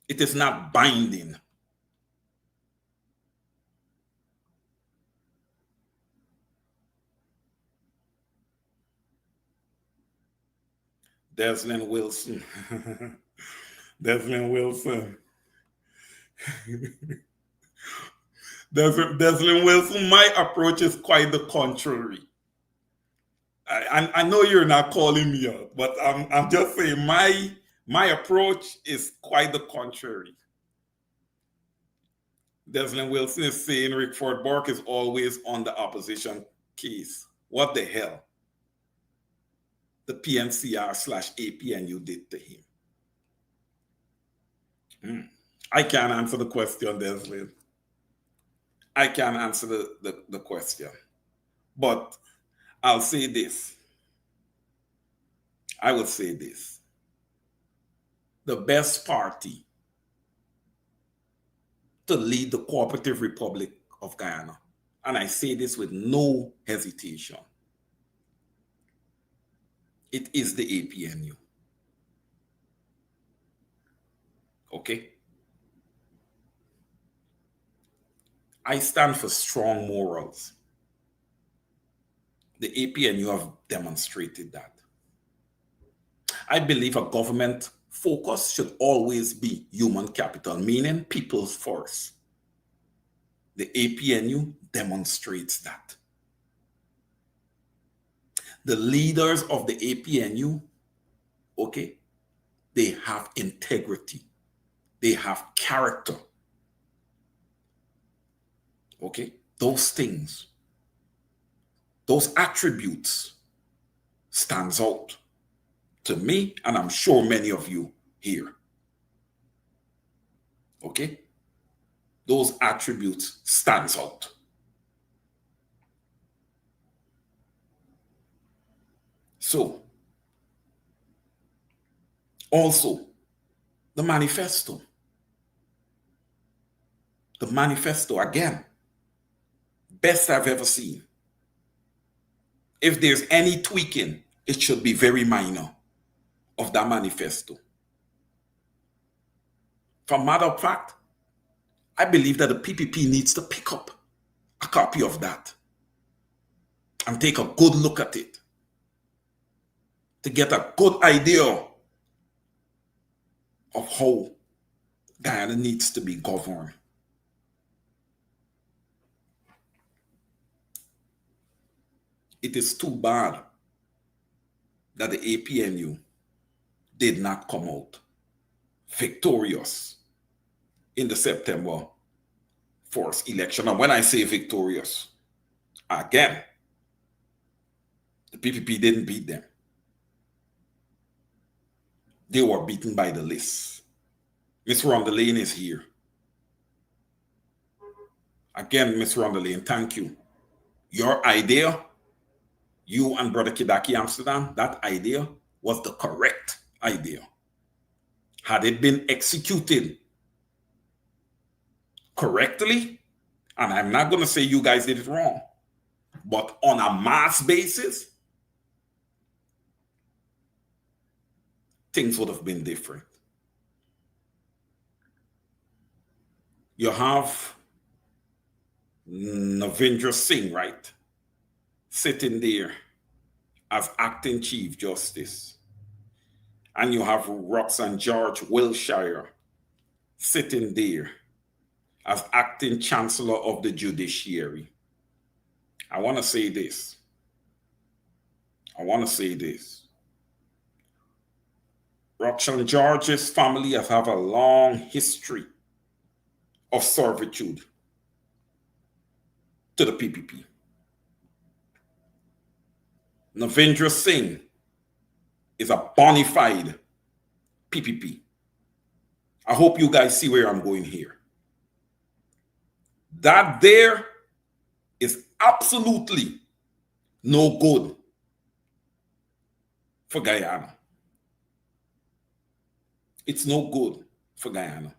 It is not binding. Deslin Wilson. Deslin Wilson. Deslin Wilson, my approach is quite the contrary. I know you're not calling me out, but I'm just saying my approach is quite the contrary. Deslin Wilson is saying Rickford Burke is always on the opposition case. What the hell? The PNCR/APNU did to him. I can't answer the question, Deslin. I can't answer the question. But I'll say this. I will say this. The best party to lead the Cooperative Republic of Guyana, and I say this with no hesitation, it is the APNU. Okay? I stand for strong morals. The APNU have demonstrated that. I believe a government focus should always be human capital, meaning people first. The APNU demonstrates that. The leaders of the APNU, okay, they have integrity. They have character. Okay, those things, those attributes stands out to me, and I'm sure many of you here. Okay, those attributes stands out. So, also, the manifesto. The manifesto, again, best I've ever seen. If there's any tweaking, it should be very minor of that manifesto. For matter of fact, I believe that the PPP needs to pick up a copy of that and take a good look at it to get a good idea of how Guyana needs to be governed. It is too bad that the APNU did not come out victorious in the September 4th election. And when I say victorious, again, the PPP didn't beat them. They were beaten by the list. Ms. Rondelane is here. Again, Ms. Rondelane, thank you. Your idea, you and Brother Kidaki Amsterdam, that idea was the correct idea. Had it been executed correctly, and I'm not going to say you guys did it wrong, but on a mass basis, things would have been different. You have Navindra Singh, right, sitting there as acting Chief Justice. And you have Roxanne George Wilshire sitting there as acting Chancellor of the Judiciary. I want to say this. Roxanne George's family has a long history of servitude to the PPP. Navindra Singh is a bona fide PPP. I hope you guys see where I'm going here. That there is absolutely no good for Guyana. It's no good for Guyana.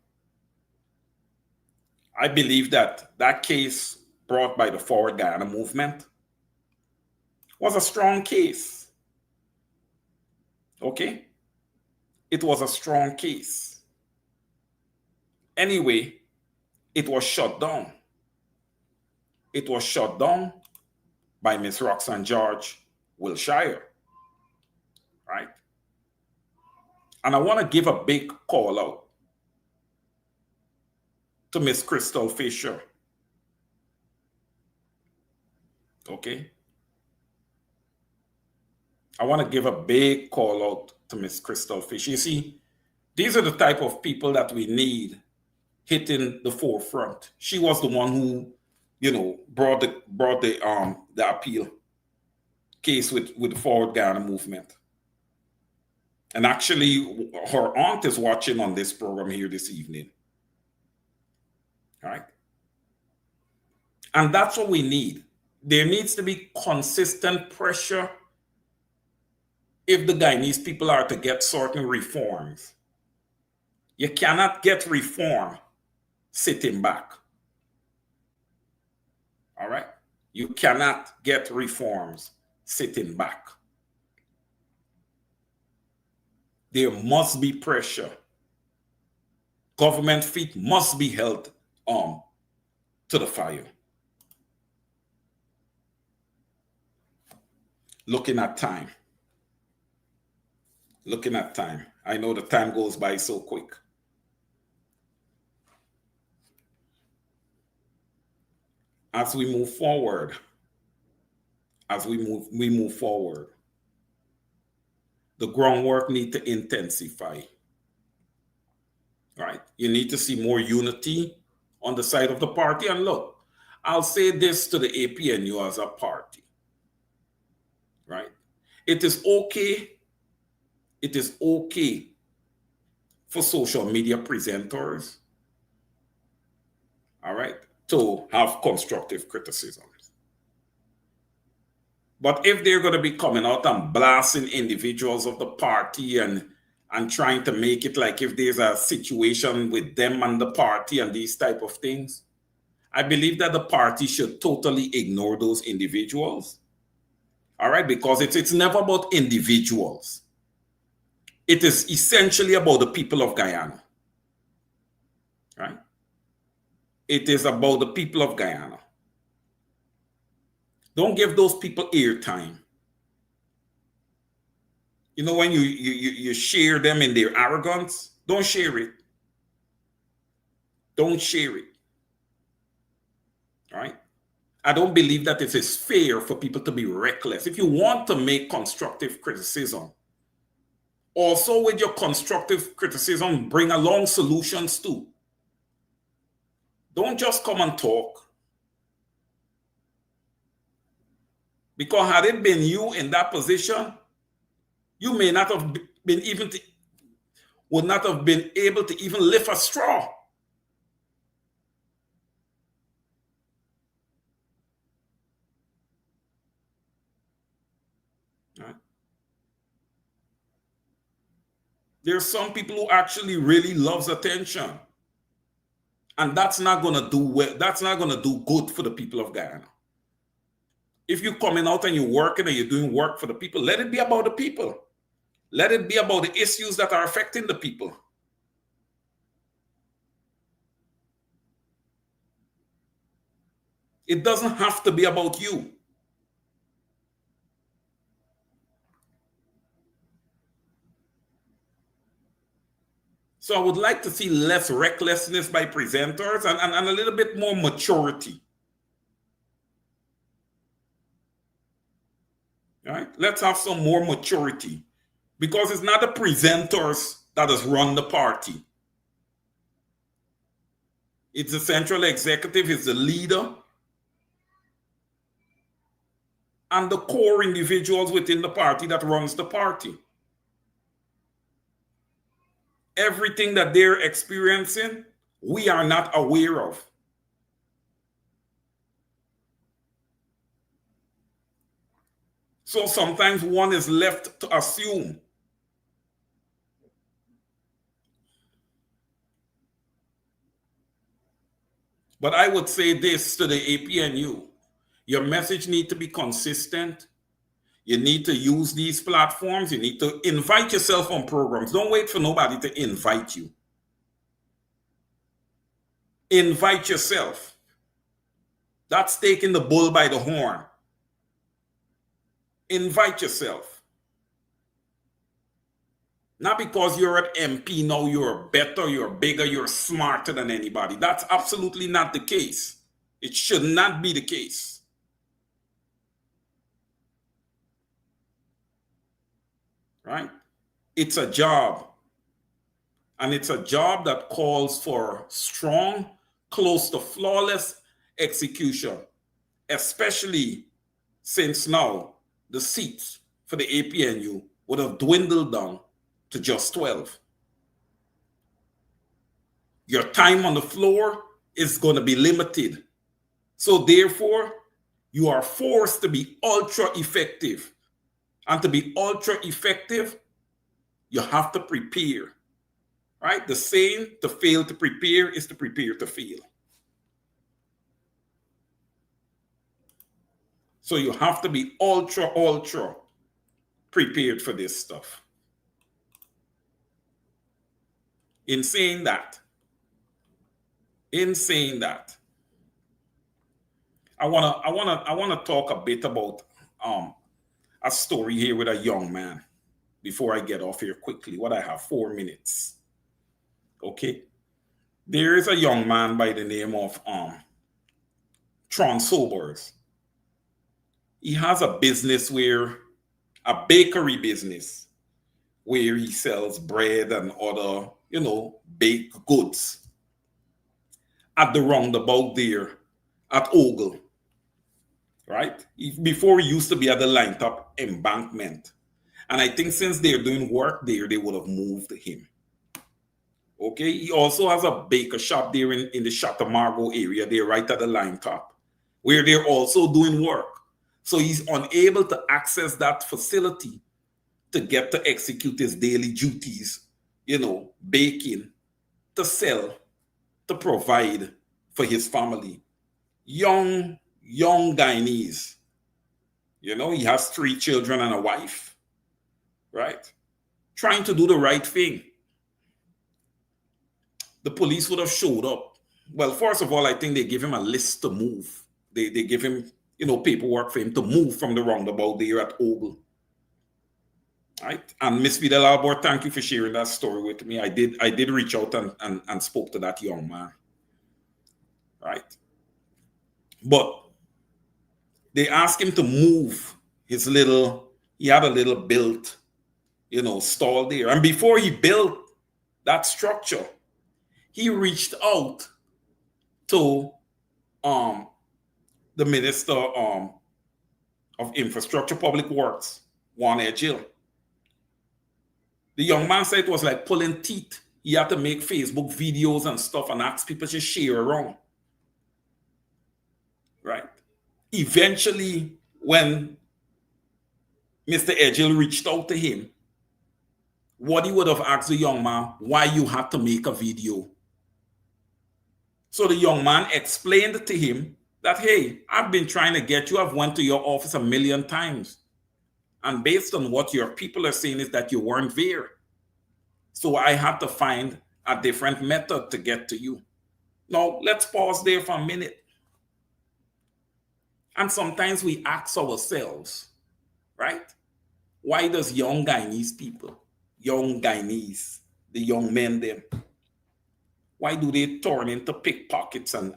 I believe that that case brought by the Forward Guyana movement was a strong case. Okay? It was a strong case. Anyway, it was shut down. It was shut down by Miss Roxanne George Wilshire. Right? And I want to give a big call out to Miss Crystal Fisher. Okay? I want to give a big call out to Miss Crystal Fisher. You see, these are the type of people that we need hitting the forefront. She was the one who, brought the appeal case with the Forward Ghana movement. And actually, her aunt is watching on this program here this evening. All right? And that's what we need. There needs to be consistent pressure if the Guyanese people are to get certain reforms. You cannot get reform sitting back. All right? You cannot get reforms sitting back. There must be pressure. Government feet must be held to the fire. Looking at time. I know the time goes by so quick. As we move forward, the groundwork needs to intensify. Right? You need to see more unity on the side of the party. And look, I'll say this to the APNU as a party. Right? It is okay for social media presenters, all right, to have constructive criticisms. But if they're going to be coming out and blasting individuals of the party and trying to make it like if there's a situation with them and the party and these type of things, I believe that the party should totally ignore those individuals. All right, because it's never about individuals. It is essentially about the people of Guyana. Right? It is about the people of Guyana. Don't give those people airtime. You know, when you share them in their arrogance, don't share it. Don't share it. All right? I don't believe that it is fair for people to be reckless. If you want to make constructive criticism, also with your constructive criticism, bring along solutions too. Don't just come and talk. Because had it been you in that position, you may not have been would not have been able to even lift a straw. Right? There are some people who actually really loves attention. And that's not going to do well. That's not going to do good for the people of Guyana. If you're coming out and you're working and you're doing work for the people, let it be about the people. Let it be about the issues that are affecting the people. It doesn't have to be about you. So I would like to see less recklessness by presenters and a little bit more maturity. All right? Let's have some more maturity. Because it's not the presenters that has run the party. It's the central executive, it's the leader, and the core individuals within the party that runs the party. Everything that they're experiencing, we are not aware of. So sometimes one is left to assume. But I would say this to the APNU. Your message needs to be consistent. You need to use these platforms. You need to invite yourself on programs. Don't wait for nobody to invite you. Invite yourself. That's taking the bull by the horn. Invite yourself. Not because you're an MP now, you're better, you're bigger, you're smarter than anybody. That's absolutely not the case. It should not be the case. Right? It's a job. And it's a job that calls for strong, close to flawless execution, especially since now the seats for the APNU would have dwindled down to just 12. Your time on the floor is going to be limited. So therefore, you are forced to be ultra effective. And to be ultra effective, you have to prepare. Right? The saying, to fail to prepare is to prepare to fail. So you have to be ultra prepared for this stuff. In saying that, I wanna talk a bit about a story here with a young man before I get off here quickly. What I have 4 minutes. Okay. There is a young man by the name of Tron Sobers. He has a business a bakery business where he sells bread and other, baked goods at the roundabout there at Ogle. Right? Before he used to be at the Line Top Embankment. And I think since they're doing work there, they would have moved him. Okay, he also has a baker shop there in the Chateau area. They're right at the Line Top, where they're also doing work. So he's unable to access that facility to get to execute his daily duties, baking, to sell, to provide for his family. Young Guyanese. He has 3 children and a wife, right? Trying to do the right thing. The police would have showed up. Well, first of all, I think they give him a list to move. They give him, paperwork for him to move from the roundabout there at Ogle. Right? And Miss Fidel Albor, thank you for sharing that story with me. I did reach out and spoke to that young man. Right? But they asked him to move he had a little built, stall there. And before he built that structure, he reached out to the Minister of Infrastructure, Public Works, Juan Edghill. The young man said it was like pulling teeth. He had to make Facebook videos and stuff and ask people to share around. Right? Eventually, when Mr. Edghill reached out to him, what he would have asked the young man, why you had to make a video. So the young man explained to him that, hey, I've been trying to get you. I've went to your office 1,000,000 times. And based on what your people are saying is that you weren't there. So I had to find a different method to get to you. Now, let's pause there for a minute. And sometimes we ask ourselves, right? Why does young Guyanese people, the young men them, why do they turn into pickpockets and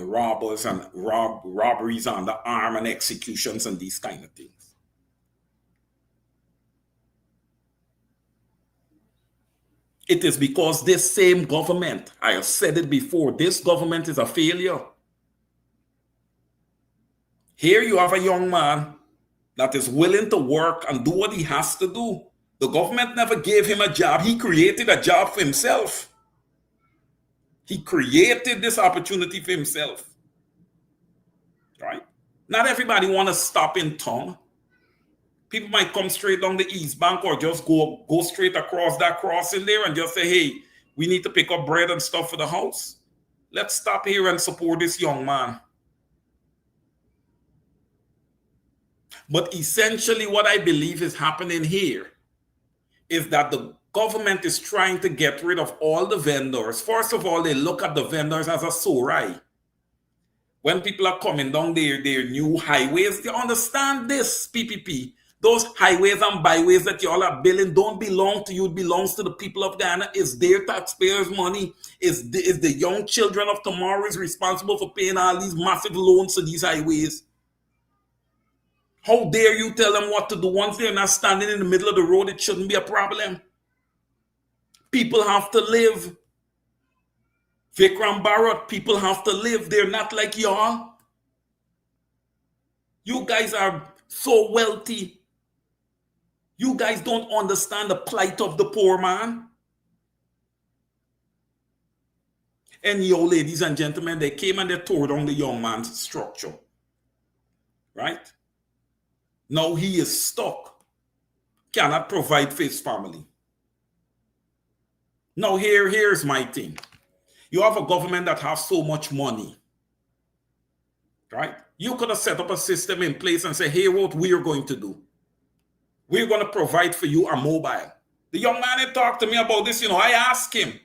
robbers and robberies on the arm and executions and these kind of things? It is because this same government, I have said it before, this government is a failure. Here you have a young man that is willing to work and do what he has to do. The government never gave him a job. He created a job for himself. He created this opportunity for himself. Right? Not everybody want to stop in town. People might come straight down the East Bank or just go straight across that crossing there and just say, hey, we need to pick up bread and stuff for the house. Let's stop here and support this young man. But essentially what I believe is happening here is that the government is trying to get rid of all the vendors. First of all, they look at the vendors as a SORI. When people are coming down their new highways, they understand this, PPP. Those highways and byways that y'all are building don't belong to you. It belongs to the people of Guyana. It's their taxpayers' money. Is the young children of tomorrow is responsible for paying all these massive loans to these highways. How dare you tell them what to do? Once they're not standing in the middle of the road, it shouldn't be a problem. People have to live. Vikram Bharat, people have to live. They're not like y'all. You guys are so wealthy. You guys don't understand the plight of the poor man. And yo, ladies and gentlemen, they came and they tore down the young man's structure. Right? Now he is stuck. Cannot provide for his family. Now here's my thing. You have a government that has so much money. Right? You could have set up a system in place and say, hey, what we're going to do. We're going to provide for you a mobile. The young man had talked to me about this. I asked him,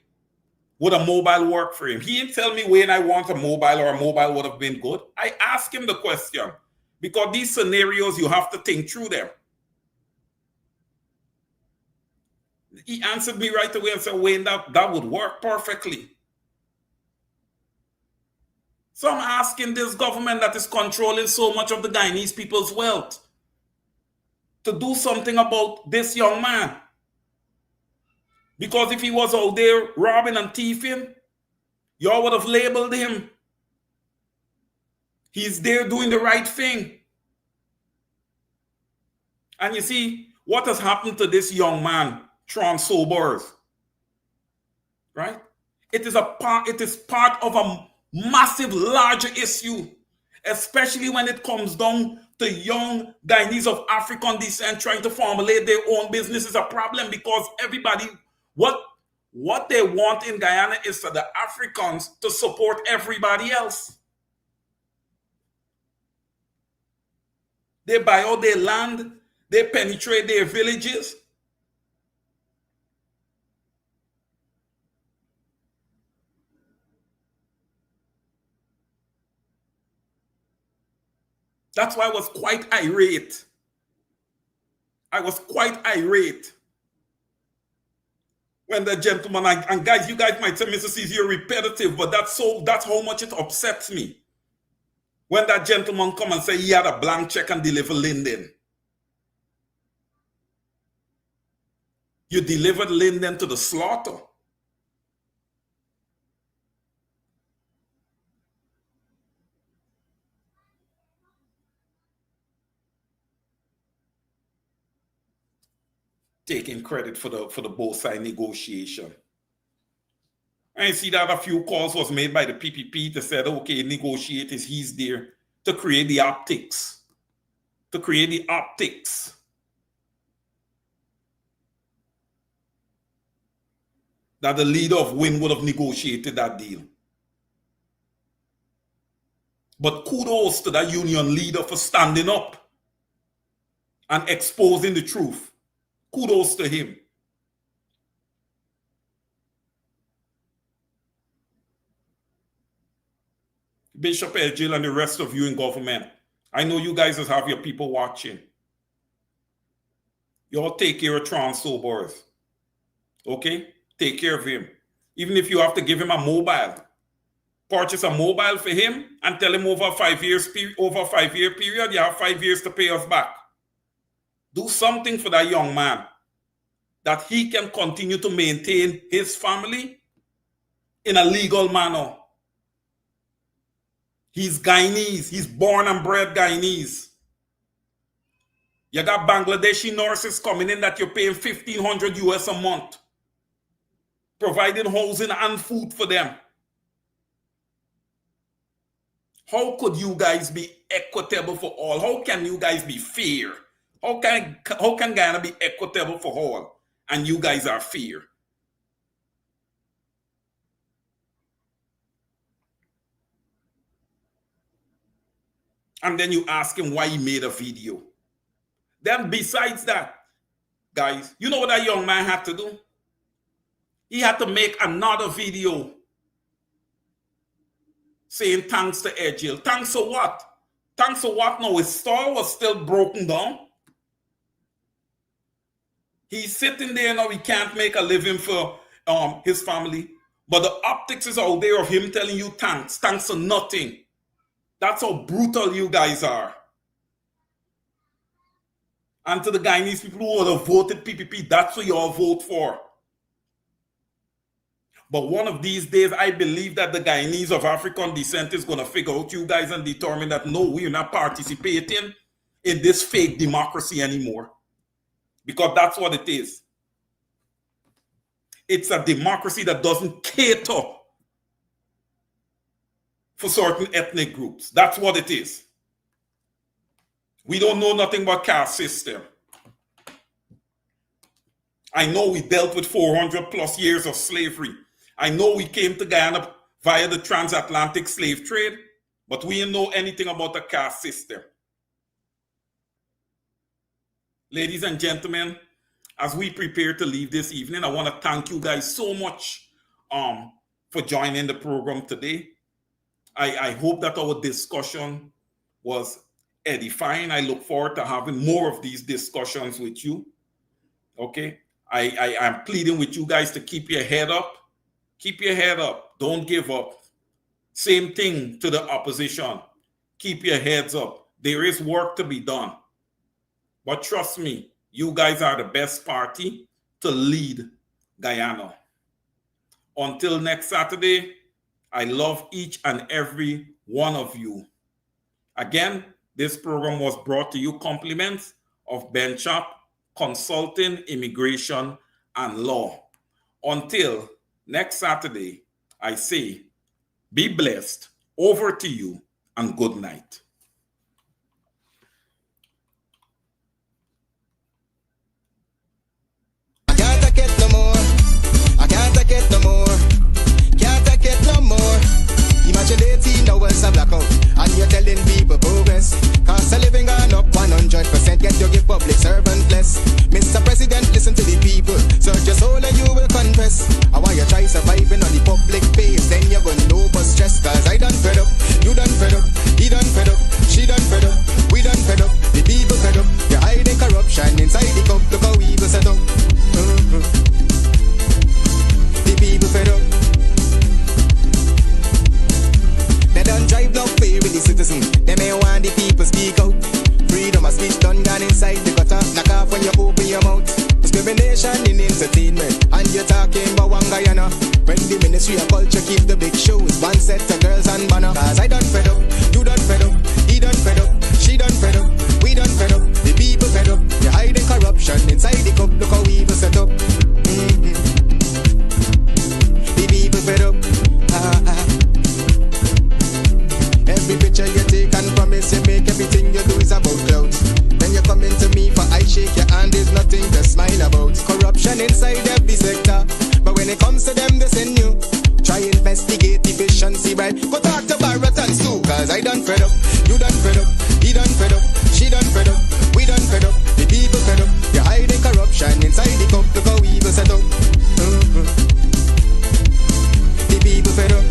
would a mobile work for him? He didn't tell me when I want a mobile or a mobile would have been good. I asked him the question because these scenarios, you have to think through them. He answered me right away and said, Wayne, that would work perfectly. So I'm asking this government that is controlling so much of the Guyanese people's wealth to do something about this young man. Because if he was out there robbing and thieving, y'all would have labeled him. He's there doing the right thing. And you see, what has happened to this young man, Tron Sobers? Right? It is part of a massive, larger issue, especially when it comes down to young Guyanese of African descent trying to formulate their own business is a problem because everybody, what they want in Guyana is for the Africans to support everybody else. They buy out their land, they penetrate their villages. That's why I was quite irate. When the gentleman, and guys, you guys might say, Mr. C, you're repetitive, but that's how much it upsets me. When that gentleman come and say he had a blank check and deliver Linden. You delivered Linden to the slaughter. Taking credit for the both side negotiation. I see that a few calls was made by the PPP to say, okay, negotiators, he's there to create the optics. That the leader of WIN would have negotiated that deal. But kudos to that union leader for standing up and exposing the truth. Kudos to him. Bishop Edgil and the rest of you in government, I know you guys just have your people watching. Y'all take care of Tron Sobers. Okay? Take care of him. Even if you have to give him a mobile. Purchase a mobile for him and tell him over a 5-year period, you have 5 years to pay us back. Do something for that young man that he can continue to maintain his family in a legal manner. He's Guyanese. He's born and bred Guyanese. You got Bangladeshi nurses coming in that you're paying $1,500 US a month, providing housing and food for them. How could you guys be equitable for all? How can you guys be fair? How can Guyana be equitable for all? And you guys are fair. And then you ask him why he made a video. Then besides that, guys, you know what that young man had to do? He had to make another video saying thanks to Edgil. Thanks for what? Thanks for what now? His stall was still broken down. He's sitting there now, he can't make a living for his family. But the optics is out there of him telling you thanks for nothing. That's how brutal you guys are. And to the Guyanese people who would have voted PPP, that's what you all vote for. But one of these days, I believe that the Guyanese of African descent is going to figure out you guys and determine that no, we're not participating in this fake democracy anymore. Because that's what it is. It's a democracy that doesn't cater for certain ethnic groups. That's what it is. We don't know nothing about caste system. I know we dealt with 400 plus years of slavery. I know we came to Guyana via the transatlantic slave trade, but we didn't know anything about the caste system. Ladies and gentlemen, as we prepare to leave this evening, I want to thank you guys so much for joining the program today. I hope that our discussion was edifying. I look forward to having more of these discussions with you. Okay? I am pleading with you guys to keep your head up. Keep your head up. Don't give up. Same thing to the opposition. Keep your heads up. There is work to be done. But trust me, you guys are the best party to lead Guyana. Until next Saturday, I love each and every one of you. Again, this program was brought to you compliments of Benchop Consulting, Immigration, and Law. Until next Saturday, I say, be blessed, over to you, and good night. I can't take it no more. I can't take it no more. Can't take it no more. Imagine 18 hours of blackout, and you're telling people progress. Cost of living gone up 100%, yet you give public servant less. Mr. President, listen to the people. Search your soul and you will confess. I want you try surviving on the public base, then you're gonna know but stress. Cause I done fed up, you done fed up, he done fed up, she done fed up, we done fed up, the people fed up. You're hiding corruption inside the cup, look how evil set up. The people fed up. They don't drive no fear with the citizen. They may want the people speak out. Freedom of speech done gone inside the gutter. Knock off when you open your mouth. Discrimination in entertainment, and you're talking about one Guyana. When the Ministry of Culture keep the big shows, one set of girls and banner. Cause I done fed up, you done fed up, he done fed up, she done fed up, we done fed up, the people fed up. You're hiding corruption inside the cup, look how evil set up. The people fed up. Every picture you take and promise you make, everything you do is about clout. Then you come into me for I shake your hand, there's nothing to smile about. Corruption inside every sector, but when it comes to them they send you. Try investigate efficiency, right? Go talk to Barrett and Sue. Cause I done fed up, you done fed up, he done fed up, she done fed up, we done fed up, the people fed up. You're hiding corruption inside the cup, look how evil set up. The people fed up.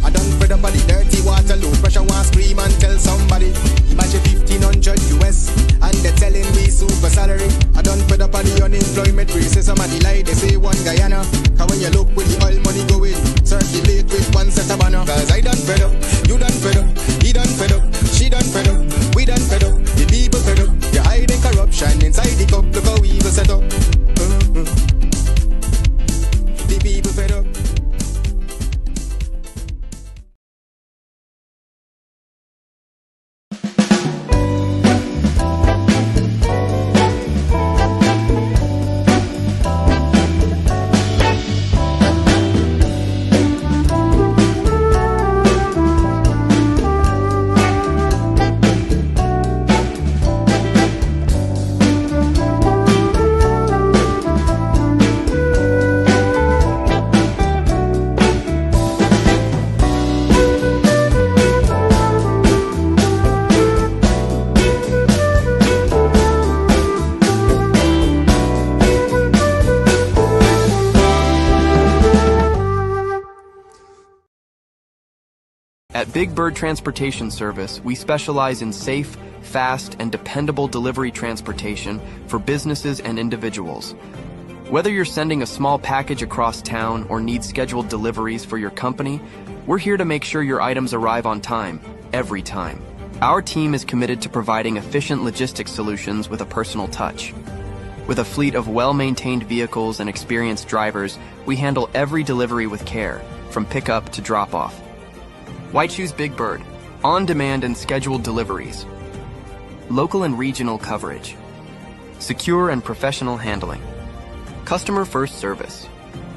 I done fed up on the dirty water, low pressure, want scream and tell somebody. Imagine 1500 US, and they're telling me super salary. I done fed up on the unemployment racism and the lie they say one Guyana. Cause when you look with the oil money going, circulate with one set of banner. Cause I done fed up, you done fed up, he done fed up, she done fed up, we done fed up, the people fed up. You're hiding corruption inside the cup, look how evil set up. The people fed up. At Big Bird Transportation Service, we specialize in safe, fast, and dependable delivery transportation for businesses and individuals. Whether you're sending a small package across town or need scheduled deliveries for your company, we're here to make sure your items arrive on time, every time. Our team is committed to providing efficient logistics solutions with a personal touch. With a fleet of well-maintained vehicles and experienced drivers, we handle every delivery with care, from pickup to drop-off. White Shoes Big Bird, on-demand and scheduled deliveries. Local and regional coverage. Secure and professional handling. Customer first service.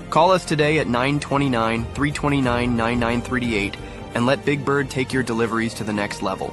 Call us today at 929-329-9938 and let Big Bird take your deliveries to the next level.